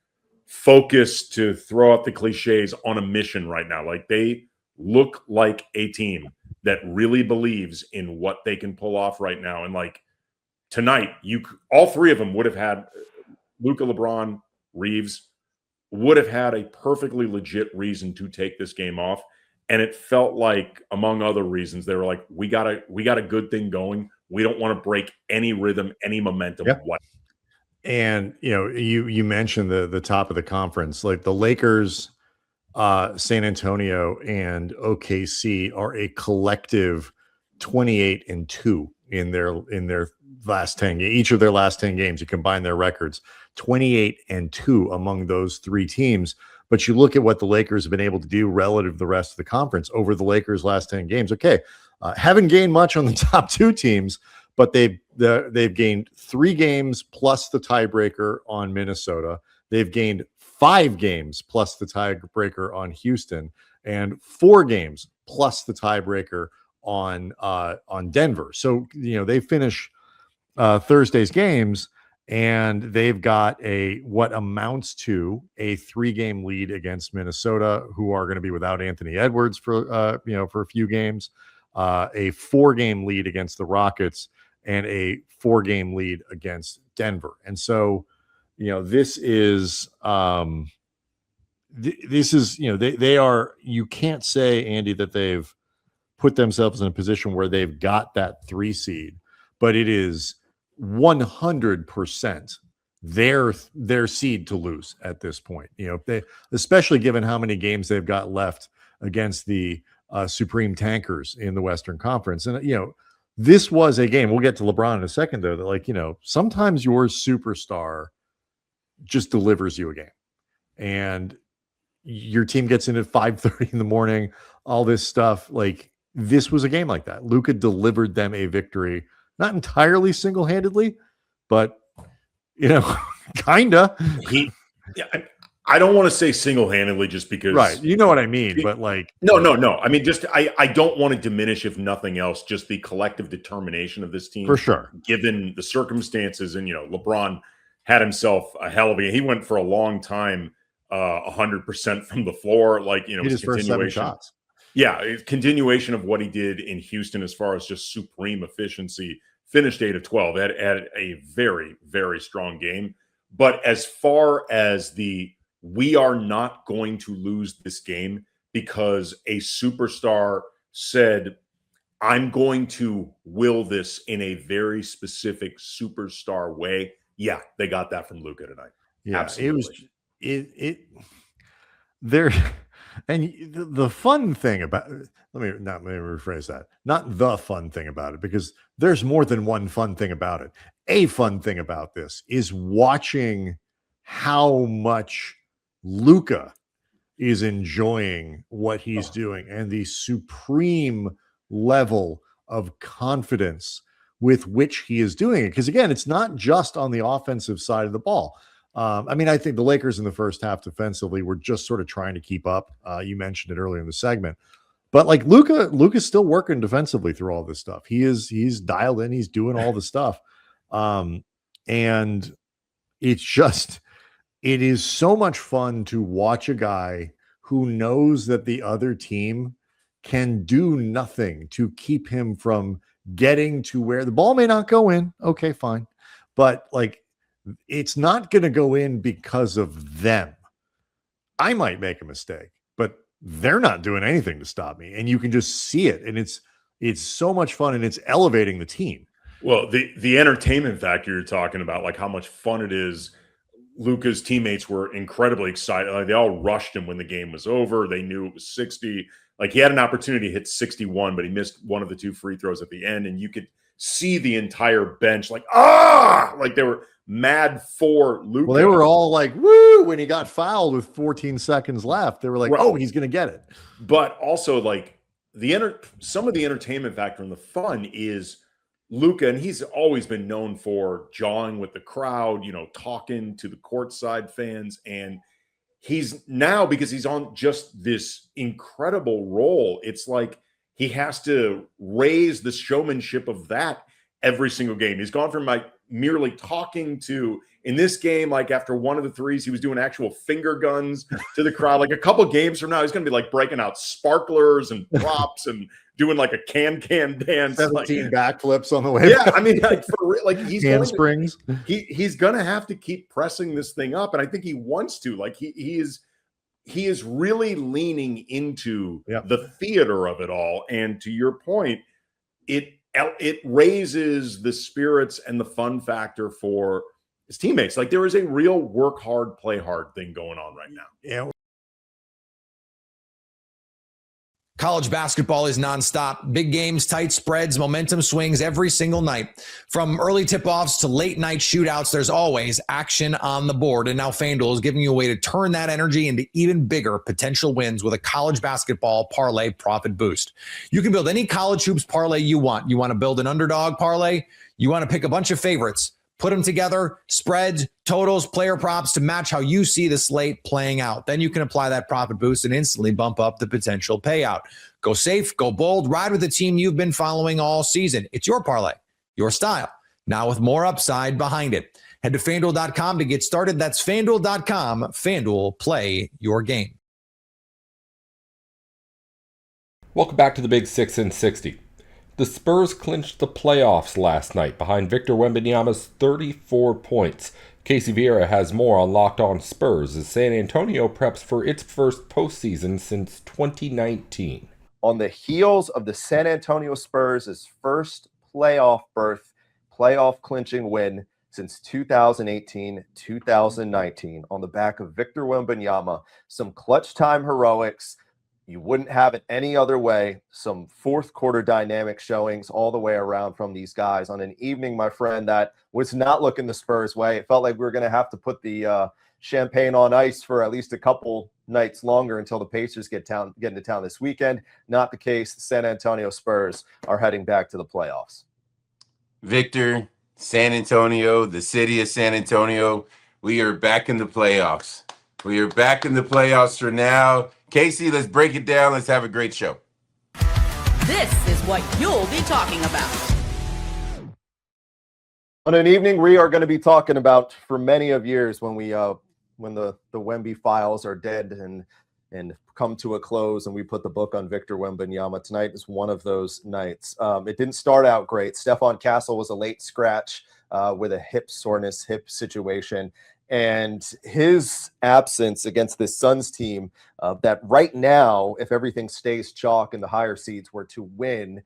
focused, to throw out the cliches, on a mission right now. Like, they look like a team that really believes in what they can pull off right now. And like tonight, all three of them would have had, Luka, LeBron, Reeves, would have had a perfectly legit reason to take this game off. And it felt like, among other reasons, they were like, we got a good thing going. We don't want to break any rhythm, any momentum. What? And you mentioned the top of the conference, like the Lakers, San Antonio, and OKC are a collective 28-2 in their last 10. Each of their last 10 games, you combine their records, 28-2 among those three teams. But you look at what the Lakers have been able to do relative to the rest of the conference over the Lakers' last 10 games. Okay, haven't gained much on the top two teams, but they've gained 3 games plus the tiebreaker on Minnesota. They've gained 5 games plus the tiebreaker on Houston, and 4 games plus the tiebreaker on Denver. So they finish Thursday's games, and they've got what amounts to a 3-game lead against Minnesota, who are going to be without Anthony Edwards for a few games, a 4-game lead against the Rockets, and a 4-game lead against Denver. And so, this is they are, you can't say, Andy, that they've put themselves in a position where they've got that 3 seed, but it is 100% their seed to lose at this point. Especially given how many games they've got left against the supreme tankers in the Western Conference. And, this was a game, we'll get to LeBron in a second, though, that sometimes your superstar just delivers you a game, and your team gets in at 5:30 in the morning, all this stuff. Like, this was a game like that. Luka delivered them a victory, not entirely single-handedly, but kinda. I don't want to say single-handedly, just because, right? You know what I mean, but like, no. I mean, just I don't want to diminish, if nothing else, just the collective determination of this team, for sure, given the circumstances. And LeBron had himself a hell of a. He went for a long time, 100% from the floor. Like, his first 7 shots. Yeah, continuation of what he did in Houston as far as just supreme efficiency. Finished 8 of 12. Had a very, very strong game. But as far as we are not going to lose this game because a superstar said, I'm going to will this in a very specific superstar way. Yeah, they got that from Luka tonight. Yeah, absolutely. And the fun thing about let me rephrase that. Not the fun thing about it, because there's more than one fun thing about it. A fun thing about this is watching how much Luka is enjoying what he's doing and the supreme level of confidence with which he is doing it. Because again, it's not just on the offensive side of the ball. I mean, I think the Lakers in the first half defensively were just sort of trying to keep up. You mentioned it earlier in the segment, but like Luka's still working defensively through all this stuff. He's dialed in. He's doing all the stuff. And it is so much fun to watch a guy who knows that the other team can do nothing to keep him from getting to where the ball may not go in. Okay, fine. But like, it's not going to go in because of them. I might make a mistake, but they're not doing anything to stop me. And you can just see it. And it's so much fun, and it's elevating the team. Well, the entertainment factor you're talking about, like how much fun it is. Luka's teammates were incredibly excited. Like, they all rushed him when the game was over. They knew it was 60. Like, he had an opportunity to hit 61, but he missed one of the two free throws at the end. And you could see the entire bench like they were mad for Luka. Well, they were all like, woo, when he got fouled with 14 seconds left. They were like, oh, he's going to get it. But also, like, some of the entertainment factor and the fun is Luka, and he's always been known for jawing with the crowd, talking to the courtside fans. And he's now, because he's on just this incredible role, it's like he has to raise the showmanship of that every single game. He's gone from like merely talking to, in this game, like after one of the threes, he was doing actual finger guns to the crowd. Like a couple games from now, he's going to be like breaking out sparklers and props and doing like a can dance. 17 backflips on the way. Yeah, I mean, like, for real, like he's handsprings. He's going to have to keep pressing this thing up, and I think he wants to. Like he is really leaning into the theater of it all. And to your point, it raises the spirits and the fun factor for his teammates. Like, there is a real work hard, play hard thing going on right now. Yeah. College basketball is nonstop. Big games, tight spreads, momentum swings every single night. From early tip-offs to late night shootouts, there's always action on the board. And now FanDuel is giving you a way to turn that energy into even bigger potential wins with a college basketball parlay profit boost. You can build any college hoops parlay you want. You want to build an underdog parlay? You want to pick a bunch of favorites, put them together, spreads, totals, player props to match how you see the slate playing out. Then you can apply that profit boost and instantly bump up the potential payout. Go safe, go bold, ride with the team you've been following all season. It's your parlay, your style, now with more upside behind it. Head to FanDuel.com to get started. That's FanDuel.com. FanDuel, play your game. Welcome back to the Big 6 in 60. The Spurs clinched the playoffs last night behind Victor Wembanyama's 34 points. Casey Vieira has more on Locked On Spurs as San Antonio preps for its first postseason since 2019. On the heels of the San Antonio Spurs' first playoff berth, playoff clinching win since 2018-2019, on the back of Victor Wembanyama, some clutch time heroics. You wouldn't have it any other way. Some fourth quarter dynamic showings all the way around from these guys on an evening, my friend, that was not looking the Spurs way. It felt like we were going to have to put the champagne on ice for at least a couple nights longer until the Pacers get into town this weekend. Not the case. The San Antonio Spurs are heading back to the playoffs. Victor, San Antonio, the city of San Antonio, we are back in the playoffs. We are back in the playoffs for now. Casey, let's break it down. Let's have a great show. This is what you'll be talking about. On an evening we are going to be talking about for many of years, when the Wemby files are dead and come to a close and we put the book on Victor Wembanyama. Tonight is one of those nights. It didn't start out great. Stephon Castle was a late scratch with a hip situation. And his absence against this Suns team that right now, if everything stays chalk and the higher seeds were to win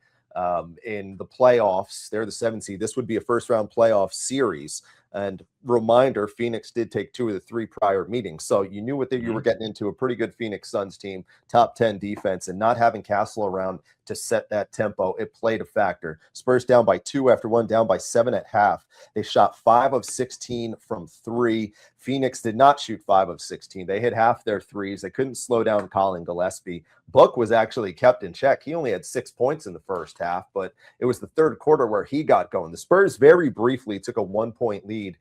in the playoffs, they're the 7th seed. This would be a first-round playoff series. And reminder, Phoenix did take 2 of the 3 prior meetings. So you knew what you were getting into, a pretty good Phoenix Suns team, top 10 defense, and not having Castle around to set that tempo, it played a factor. Spurs down by 2 after 1, down by 7 at half. They shot 5 of 16 from 3. Phoenix did not shoot 5 of 16. They hit half their threes. They couldn't slow down Colin Gillespie. Book was actually kept in check. He only had 6 points in the first half, but it was the third quarter where he got going. The Spurs very briefly took a 1-point lead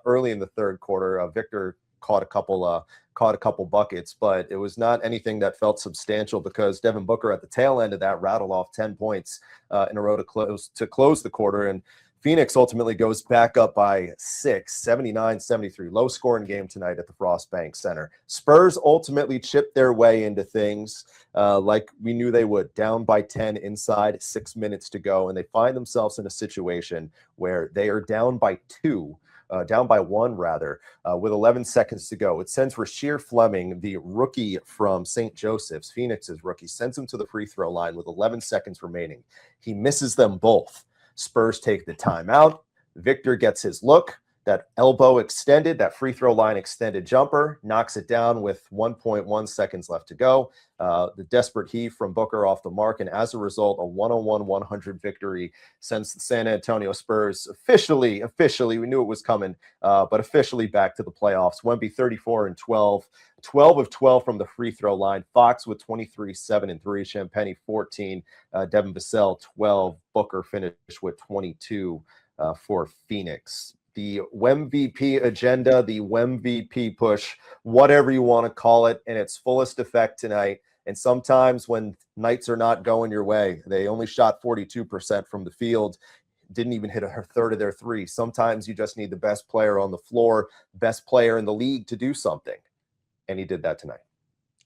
early in the third quarter. Victor caught a couple buckets, but it was not anything that felt substantial because Devin Booker at the tail end of that rattled off 10 points in a row to close the quarter. And Phoenix ultimately goes back up by 6, 79-73. Low scoring game tonight at the Frost Bank Center. Spurs ultimately chipped their way into things like we knew they would. Down by 10 inside, 6 minutes to go. And they find themselves in a situation where they are down by 2. Down by 1, rather, with 11 seconds to go. It sends Rasheer Fleming, the rookie from St. Joseph's, Phoenix's rookie, sends him to the free throw line with 11 seconds remaining. He misses them both. Spurs take the timeout. Victor gets his look. That elbow extended, that free throw line extended jumper, knocks it down with 1.1 seconds left to go. The desperate heave from Booker off the mark, and as a result, a 101-100 victory sends the San Antonio Spurs officially, we knew it was coming, but officially back to the playoffs. Wemby 34-12, 12 of 12 from the free throw line. Fox with 23, 7 and 3, Champagnie 14, Devin Vassell 12, Booker finished with 22 for Phoenix. The WemVP agenda, the WemVP push, whatever you want to call it, in its fullest effect tonight. And sometimes when nights are not going your way, they only shot 42% from the field, didn't even hit a third of their three. Sometimes you just need the best player on the floor, best player in the league to do something. And he did that tonight.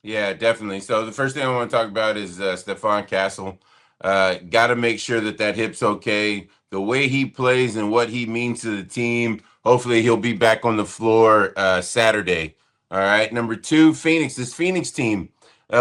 Yeah, definitely. So the first thing I want to talk about is Stephon Castle. Got to make sure that hip's okay. The way he plays and what he means to the team. Hopefully he'll be back on the floor Saturday. All right. Number 2, Phoenix. This Phoenix team.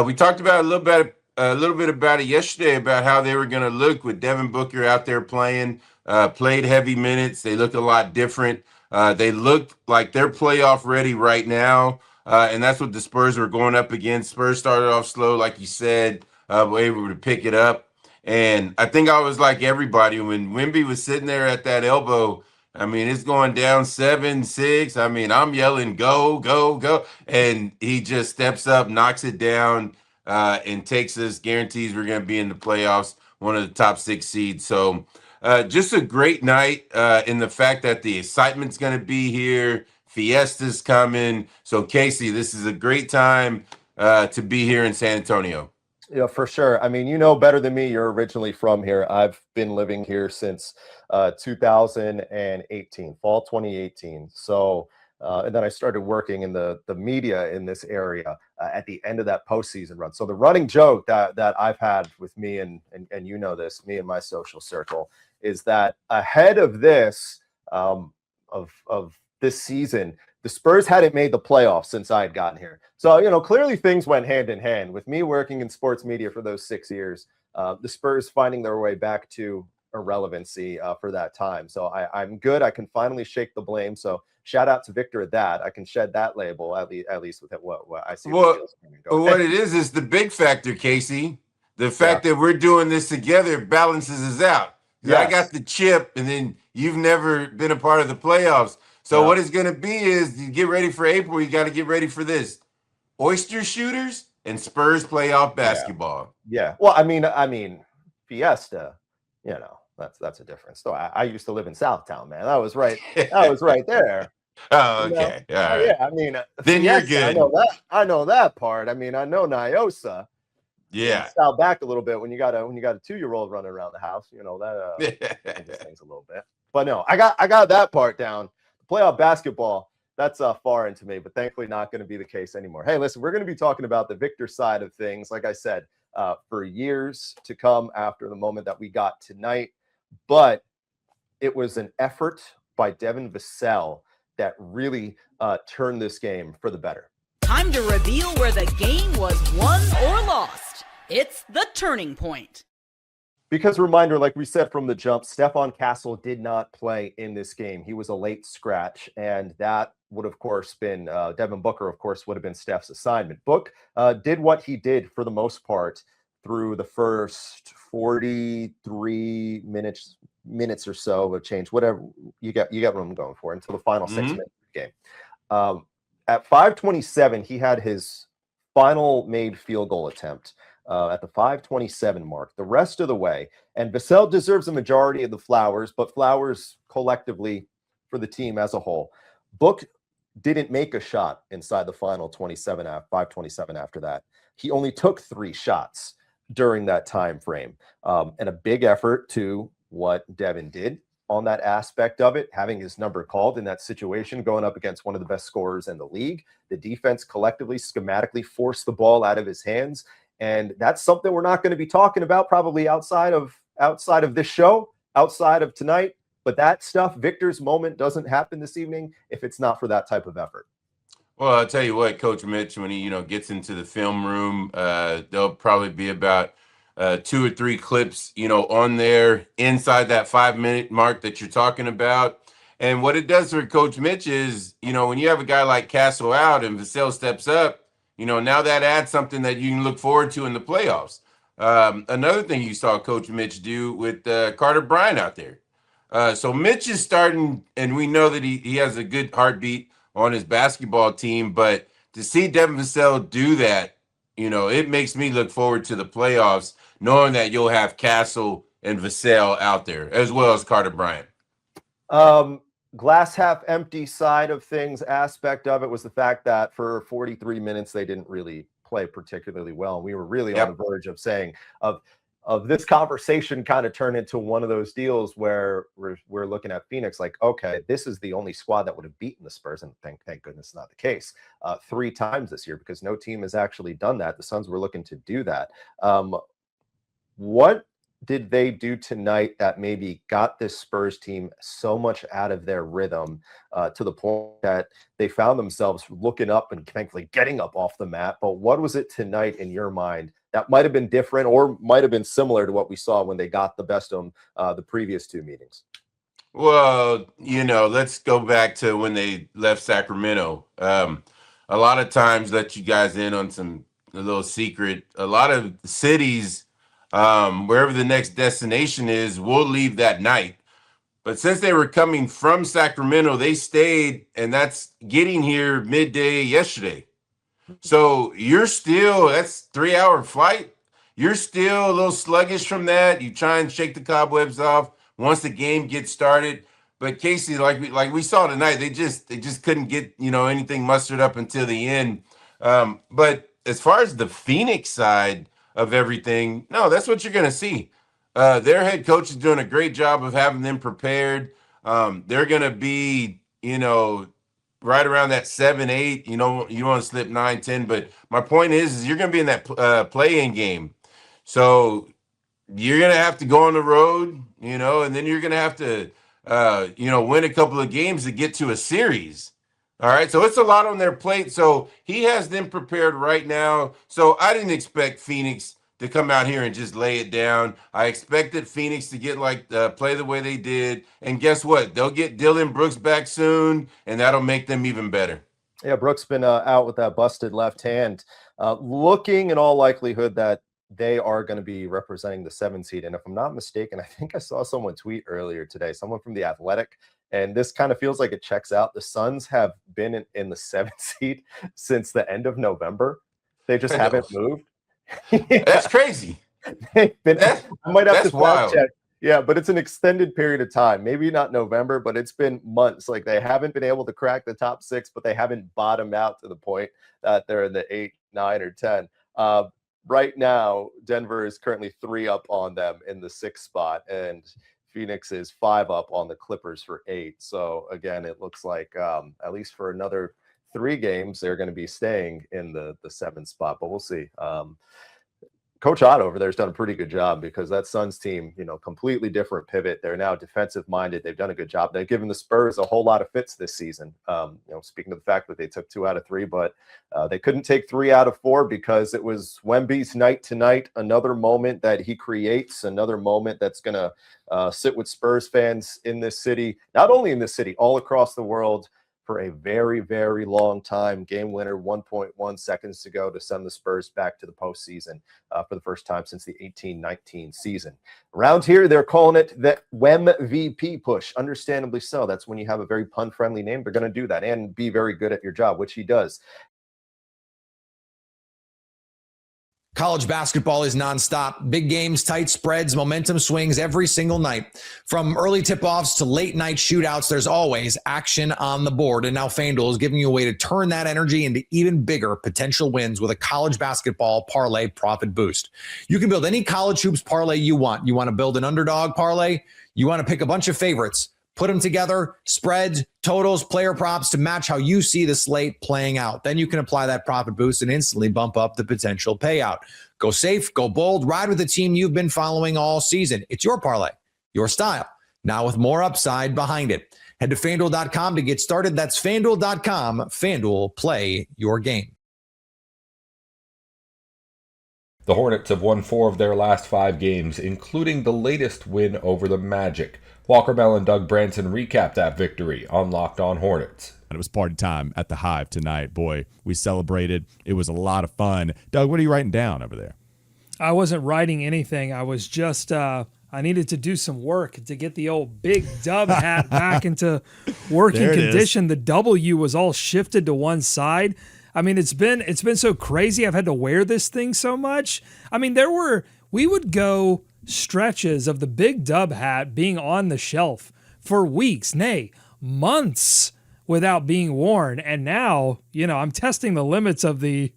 We talked about a little bit about it yesterday about how they were going to look with Devin Booker out there playing. Played heavy minutes. They look a lot different. They look like they're playoff ready right now. And that's what the Spurs were going up against. Spurs started off slow, like you said, were able to pick it up. And I think I was like everybody when Wemby was sitting there at that elbow. I mean, it's going down 7-6. I mean, I'm yelling, go, go, go. And he just steps up, knocks it down, and takes us, guarantees we're going to be in the playoffs, one of the top 6 seeds. So just a great night in the fact that the excitement's going to be here. Fiesta's coming. So, Casey, this is a great time to be here in San Antonio. Yeah, for sure. I mean, you know better than me. You're originally from here. I've been living here since 2018, fall 2018. So, and then I started working in the media in this area at the end of that postseason run. So the running joke that I've had with me and you know this, me and my social circle, is that ahead of this of this season, the Spurs hadn't made the playoffs since I had gotten here. So, you know, clearly things went hand in hand with me working in sports media for those 6 years. The Spurs finding their way back to irrelevancy for that time. So I'm good. I can finally shake the blame. So shout out to Victor at that. I can shed that label at least with what I see. Well, what it is the big factor, Casey. The fact that we're doing this together balances us out. Yes. I got the chip, and then you've never been a part of the playoffs. So what it's going to be is you get ready for April. You got to get ready for this. Oyster shooters and Spurs playoff basketball. Yeah. Well, I mean, Fiesta, you know, that's a different story. I used to live in Southtown, man. That was right there. Oh, okay. You know? All right. Yeah, I mean, then Fiesta, you're good. I know that part. I mean, I know Nyosa. Yeah. Style back a little bit when you got a 2-year-old running around the house, you know, that changes things a little bit. But no, I got that part down. Playoff basketball, that's foreign to me, but thankfully not going to be the case anymore. Hey, listen, we're going to be talking about the Victor side of things, like I said, for years to come after the moment that we got tonight. But it was an effort by Devin Vassell that really turned this game for the better. Time to reveal where the game was won or lost. It's the turning point. Because reminder, like we said from the jump, Stephon Castle did not play in this game. He was a late scratch, and that would, of course, been Devin Booker, of course, would have been Steph's assignment. Book did what he did for the most part through the first 43 minutes or so of change, whatever you got what I'm going for, until the final 6 minutes of the game. At 5:27, he had his final made field goal attempt. At the 5:27 mark, the rest of the way. And Vassell deserves a majority of the flowers, but flowers collectively for the team as a whole. Book didn't make a shot inside the final 5:27 after that. He only took 3 shots during that time frame. And a big effort to what Devin did on that aspect of it, having his number called in that situation, going up against one of the best scorers in the league. The defense collectively, schematically forced the ball out of his hands. And that's something we're not going to be talking about probably outside of this show, outside of tonight. But that stuff, Victor's moment, doesn't happen this evening if it's not for that type of effort. Well, I'll tell you what, Coach Mitch, when he gets into the film room, there'll probably be about 2 or 3 clips on there inside that 5-minute mark that you're talking about. And what it does for Coach Mitch is, when you have a guy like Castle out and Vassell steps up, now that adds something that you can look forward to in the playoffs. Another thing you saw Coach Mitch do with Carter Bryant out there. So Mitch is starting, and we know that he has a good heartbeat on his basketball team, but to see Devin Vassell do that, it makes me look forward to the playoffs, knowing that you'll have Castle and Vassell out there, as well as Carter Bryant. Glass half empty side of things aspect of it was the fact that for 43 minutes they didn't really play particularly well. And we were really on the verge of saying of this conversation kind of turned into one of those deals where we're looking at Phoenix like, okay, this is the only squad that would have beaten the Spurs, and thank goodness not the case 3 times this year, because no team has actually done that. The Suns were looking to do that. What did they do tonight that maybe got this Spurs team so much out of their rhythm to the point that they found themselves looking up and thankfully getting up off the mat? But what was it tonight in your mind that might have been different or might have been similar to what we saw when they got the best of them the previous 2 meetings? Well, let's go back to when they left Sacramento. A lot of times, let you guys in on a little secret. A lot of cities, wherever the next destination is, will leave that night. But since they were coming from Sacramento, they stayed, and that's getting here midday yesterday. So that's 3-hour flight. You're still a little sluggish from that. You try and shake the cobwebs off once the game gets started. But Casey, like we saw tonight, they just couldn't get anything mustered up until the end. But as far as the Phoenix side of everything, no, that's what you're going to see. Their head coach is doing a great job of having them prepared. They're going to be, right around that 7-8. You don't want to slip 9-10. But my point is you're going to be in that play-in game. So you're going to have to go on the road, and then you're going to have to, win a couple of games to get to a series. All right, so it's a lot on their plate. So he has them prepared right now. So I didn't expect Phoenix to come out here and just lay it down. I expected Phoenix to get play the way they did. And guess what? They'll get Dylan Brooks back soon, and that'll make them even better. Yeah, Brooks been out with that busted left hand. Looking in all likelihood that they are going to be representing the 7 seed. And if I'm not mistaken, I think I saw someone tweet earlier today, someone from The Athletic, and this kind of feels like it checks out. The Suns have been in the 7 seed since the end of November. They just haven't moved. Yeah. That's crazy. I might have to wild. check. Yeah, but it's an extended period of time. Maybe not November, but it's been months. Like they haven't been able to crack the top 6, but they haven't bottomed out to the point that they're in the 8, 9, or 10. Right now, Denver is currently 3 up on them in the 6th spot, and Phoenix is 5 up on the Clippers for 8. So again, it looks like at least for another 3 games, they're going to be staying in the 7th spot, but we'll see. Coach Otto over there has done a pretty good job, because that Suns team, completely different pivot. They're now defensive minded. They've done a good job. They've given the Spurs a whole lot of fits this season. Speaking of the fact that they took 2 out of 3, but they couldn't take 3 out of 4 because it was Wemby's night tonight. Another moment that he creates, another moment that's going to sit with Spurs fans in this city, not only in this city, all across the world, for a very, very long time. Game winner, 1.1 seconds to go to send the Spurs back to the postseason for the first time since the 18-19 season. Around here, they're calling it the WEM-VP push. Understandably so. That's when you have a very pun-friendly name. They're going to do that and be very good at your job, which he does. College basketball is nonstop. Big games, tight spreads, momentum swings every single night. From early tip-offs to late night shootouts, there's always action on the board. And now FanDuel is giving you a way to turn that energy into even bigger potential wins with a college basketball parlay profit boost. You can build any college hoops parlay you want. You want to build an underdog parlay? You want to pick a bunch of favorites, put them together, spreads, totals, player props to match how you see the slate playing out. Then you can apply that profit boost and instantly bump up the potential payout. Go safe, go bold, ride with the team you've been following all season. It's your parlay, your style, now with more upside behind it. Head to FanDuel.com to get started. That's FanDuel.com. FanDuel, play your game. The Hornets have won 4 of their last 5 games, including the latest win over the Magic. Walker Bell and Doug Branson recap that victory on Locked On Hornets. It was party time at the Hive tonight. Boy, we celebrated. It was a lot of fun. Doug, what are you writing down over there? I wasn't writing anything. I was just, I needed to do some work to get the old big dub hat back into working condition. The W was all shifted to one side. I mean, it's been so crazy. I've had to wear this thing so much. I mean, we would go stretches of the big dub hat being on the shelf for weeks, nay, months without being worn. And now, I'm testing the limits of the,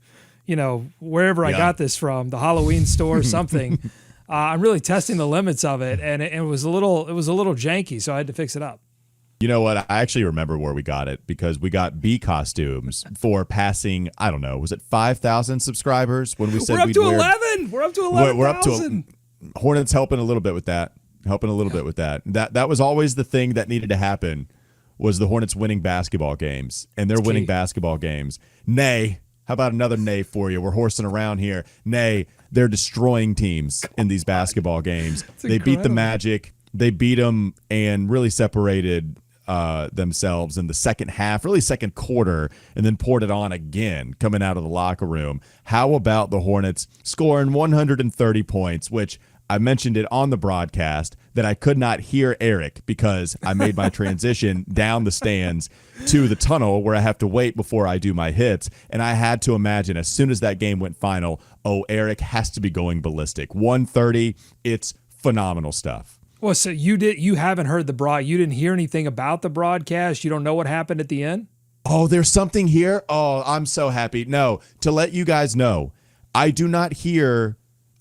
wherever I got this from, the Halloween store, something. I'm really testing the limits of it. And it was a little janky. So I had to fix it up. You know what? I actually remember where we got it, because we got B costumes for passing, I don't know, was it 5,000 subscribers when we said we're up to 11? We're up to 11,000. We're up to Hornets helping a little bit with that. That was always the thing that needed to happen, was the Hornets winning basketball games, and they're winning basketball games. Nay, how about another nay for you? We're horsing around here. Nay, they're destroying teams in these basketball games. They beat the Magic. They beat them and really separated themselves in the second half, really second quarter, and then poured it on again coming out of the locker room. How about the Hornets scoring 130 points, which I mentioned it on the broadcast that I could not hear Eric because I made my transition down the stands to the tunnel where I have to wait before I do my hits. And I had to imagine as soon as that game went final, Eric has to be going ballistic. 130, it's phenomenal stuff. Well, so you haven't heard you didn't hear anything about the broadcast. You don't know what happened at the end? Oh, there's something here. Oh, I'm so happy. No, to let you guys know, I do not hear.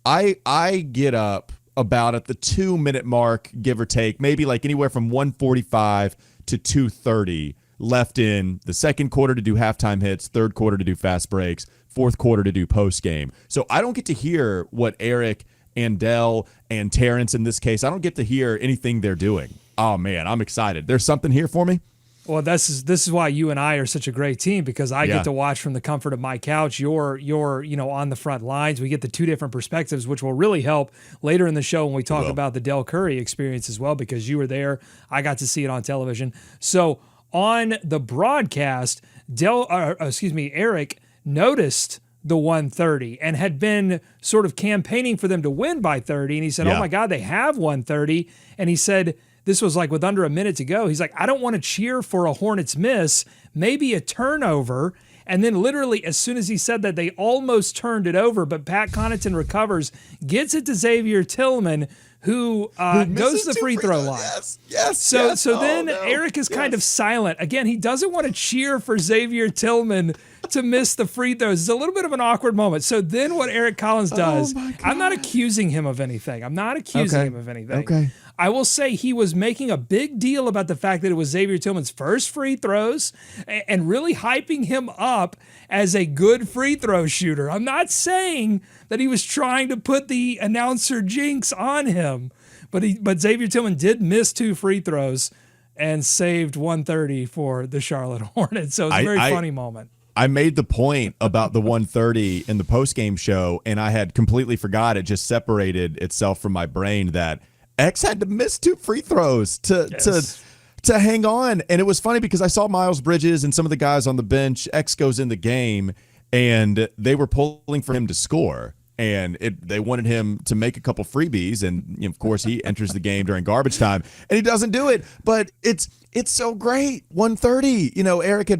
I get up about at the 2-minute mark, give or take, maybe like anywhere from 1:45 to 2:30 left in the second quarter to do halftime hits, third quarter to do fast breaks, fourth quarter to do post game. So I don't get to hear what Eric and Dell and Terrence, in this case, I don't get to hear anything they're doing. Oh man, I'm excited. There's something here for me. Well, this is why you and I are such a great team, because I get to watch from the comfort of my couch. You're on the front lines. We get the 2 different perspectives, which will really help later in the show when we talk about the Del Curry experience as well, because you were there. I got to see it on television. So on the broadcast, Eric noticed the 130 and had been sort of campaigning for them to win by 30. And he said, oh my God, they have 130. And he said, this was like with under a minute to go. He's like, I don't want to cheer for a Hornets miss, maybe a turnover. And then literally as soon as he said that, they almost turned it over, but Pat Connaughton recovers, gets it to Xavier Tillman, who goes to the free throw line. Yes. So then Eric is kind of silent. Again, he doesn't want to cheer for Xavier Tillman to miss the free throws. It's a little bit of an awkward moment. So then what Eric Collins does, I'm not accusing him of anything. Okay. I will say he was making a big deal about the fact that it was Xavier Tillman's first free throws and really hyping him up as a good free throw shooter. I'm not saying that he was trying to put the announcer jinx on him, but Xavier Tillman did miss 2 free throws and saved 130 for the Charlotte Hornets. So it was a very funny moment. I made the point about the 130 in the postgame show, and I had completely forgot. It just separated itself from my brain that X had to miss 2 free throws to hang on. And it was funny because I saw Miles Bridges and some of the guys on the bench. X goes in the game, and they were pulling for him to score. And they wanted him to make a couple freebies. And, of course, he enters the game during garbage time, and he doesn't do it. But it's so great. 130. Eric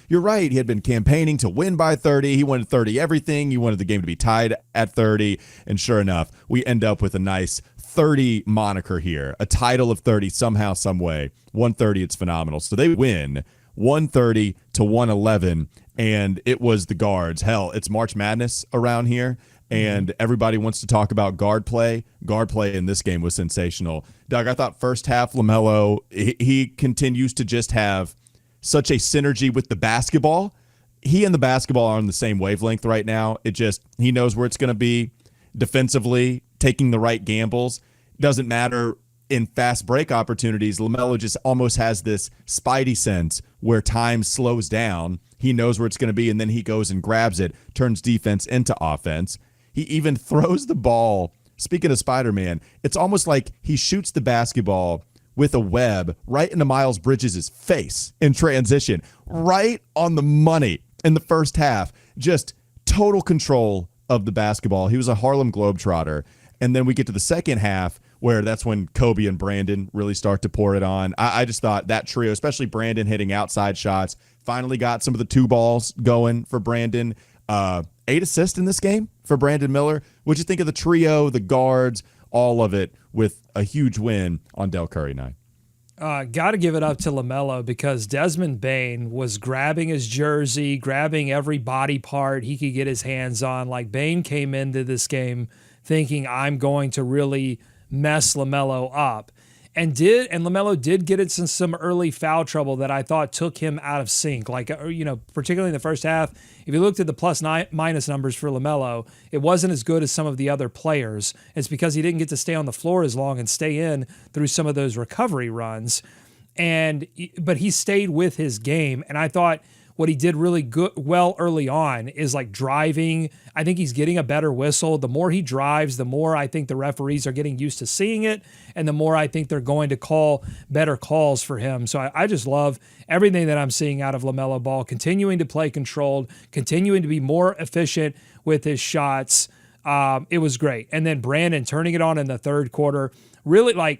you're right, he had been campaigning to win by 30. He wanted 30 everything. He wanted the game to be tied at 30. And sure enough, we end up with a nice 30 moniker here, a title of 30 somehow, some way. 130, it's phenomenal. So they win 130 to 111, and it was the guards. Hell, it's March Madness around here. And everybody wants to talk about guard play. Guard play in this game was sensational. Doug, I thought first half LaMelo, he continues to just have such a synergy with the basketball. He and the basketball are on the same wavelength right now. He knows where it's going to be defensively, taking the right gambles. Doesn't matter in fast break opportunities. LaMelo just almost has this spidey sense where time slows down. He knows where it's going to be, and then he goes and grabs it, turns defense into offense. He even throws the ball. Speaking of Spider-Man, it's almost like he shoots the basketball with a web right into Miles Bridges' face in transition, right on the money in the first half. Just total control of the basketball. He was a Harlem Globetrotter. And then we get to the second half where that's when Kobe and Brandon really start to pour it on. I just thought that trio, especially Brandon hitting outside shots, finally got some of the 2 balls going for Brandon. 8 assists in this game for Brandon Miller. What'd you think of the trio, the guards, all of it, with a huge win on Del Curry night? Got to give it up to LaMelo because Desmond Bane was grabbing his jersey, grabbing every body part he could get his hands on. Like, Bane came into this game thinking, I'm going to really mess LaMelo up. And LaMelo did get into some early foul trouble that I thought took him out of sync. Like, particularly in the first half, if you looked at the plus-minus numbers for LaMelo, it wasn't as good as some of the other players. It's because he didn't get to stay on the floor as long and stay in through some of those recovery runs. But he stayed with his game, and I thought what he did really well early on is like driving. I think he's getting a better whistle. The more he drives, the more I think the referees are getting used to seeing it, and the more I think they're going to call better calls for him. So I just love everything that I'm seeing out of LaMelo Ball, continuing to play controlled, continuing to be more efficient with his shots. It was great. And then Brandon turning it on in the third quarter, really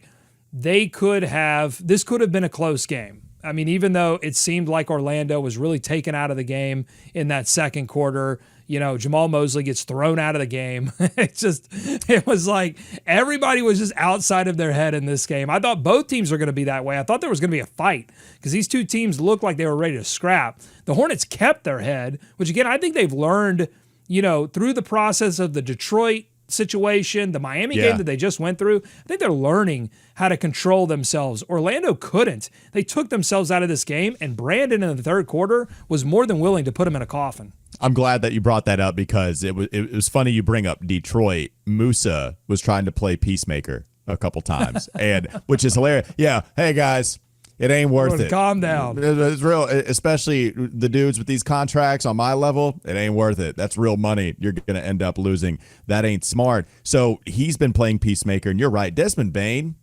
this could have been a close game. I mean, even though it seemed like Orlando was really taken out of the game in that second quarter, Jamal Mosley gets thrown out of the game. It was like everybody was just outside of their head in this game. I thought both teams were going to be that way. I thought there was going to be a fight because these two teams looked like they were ready to scrap. The Hornets kept their head, which again, I think they've learned, through the process of the Detroit situation, the Miami game that they just went through. I think they're learning how to control themselves. Orlando couldn't. They took themselves out of this game, and Brandon in the third quarter was more than willing to put him in a coffin. I'm glad that you brought that up because it was funny you bring up Detroit. Musa was trying to play peacemaker a couple times, and which is hilarious. Yeah, hey guys, it ain't worth it. Calm down. It's real, especially the dudes with these contracts on my level. It ain't worth it. That's real money. You're going to end up losing. That ain't smart. So he's been playing peacemaker, and you're right. Desmond Bane,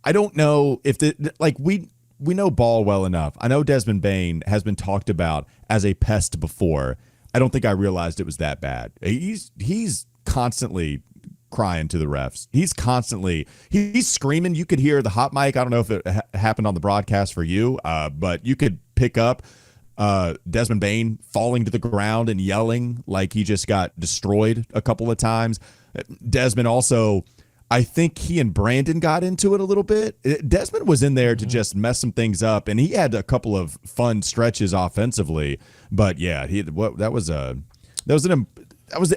I don't know if we know Ball well enough. I know Desmond Bane has been talked about as a pest before. I don't think I realized it was that bad. He's constantly crying to the refs. He's screaming. You could hear the hot mic. I don't know if it happened on the broadcast for you, but you could pick up Desmond Bane falling to the ground and yelling like he just got destroyed a couple of times. Desmond also, I think he and Brandon got into it a little bit. Desmond was in there to just mess some things up, and he had a couple of fun stretches offensively. But yeah, that was an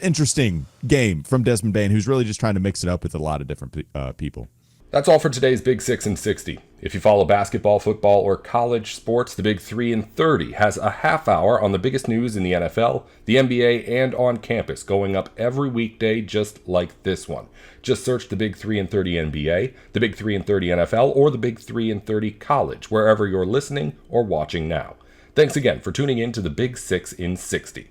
interesting game from Desmond Bane, who's really just trying to mix it up with a lot of different people. That's all for today's Big 6 in 60. If you follow basketball, football, or college sports, the Big 3 in 30 has a half hour on the biggest news in the NFL, the NBA, and on campus, going up every weekday just like this one. Just search the Big 3 in 30 NBA, the Big 3 in 30 NFL, or the Big 3 in 30 college, wherever you're listening or watching now. Thanks again for tuning in to the Big 6 in 60.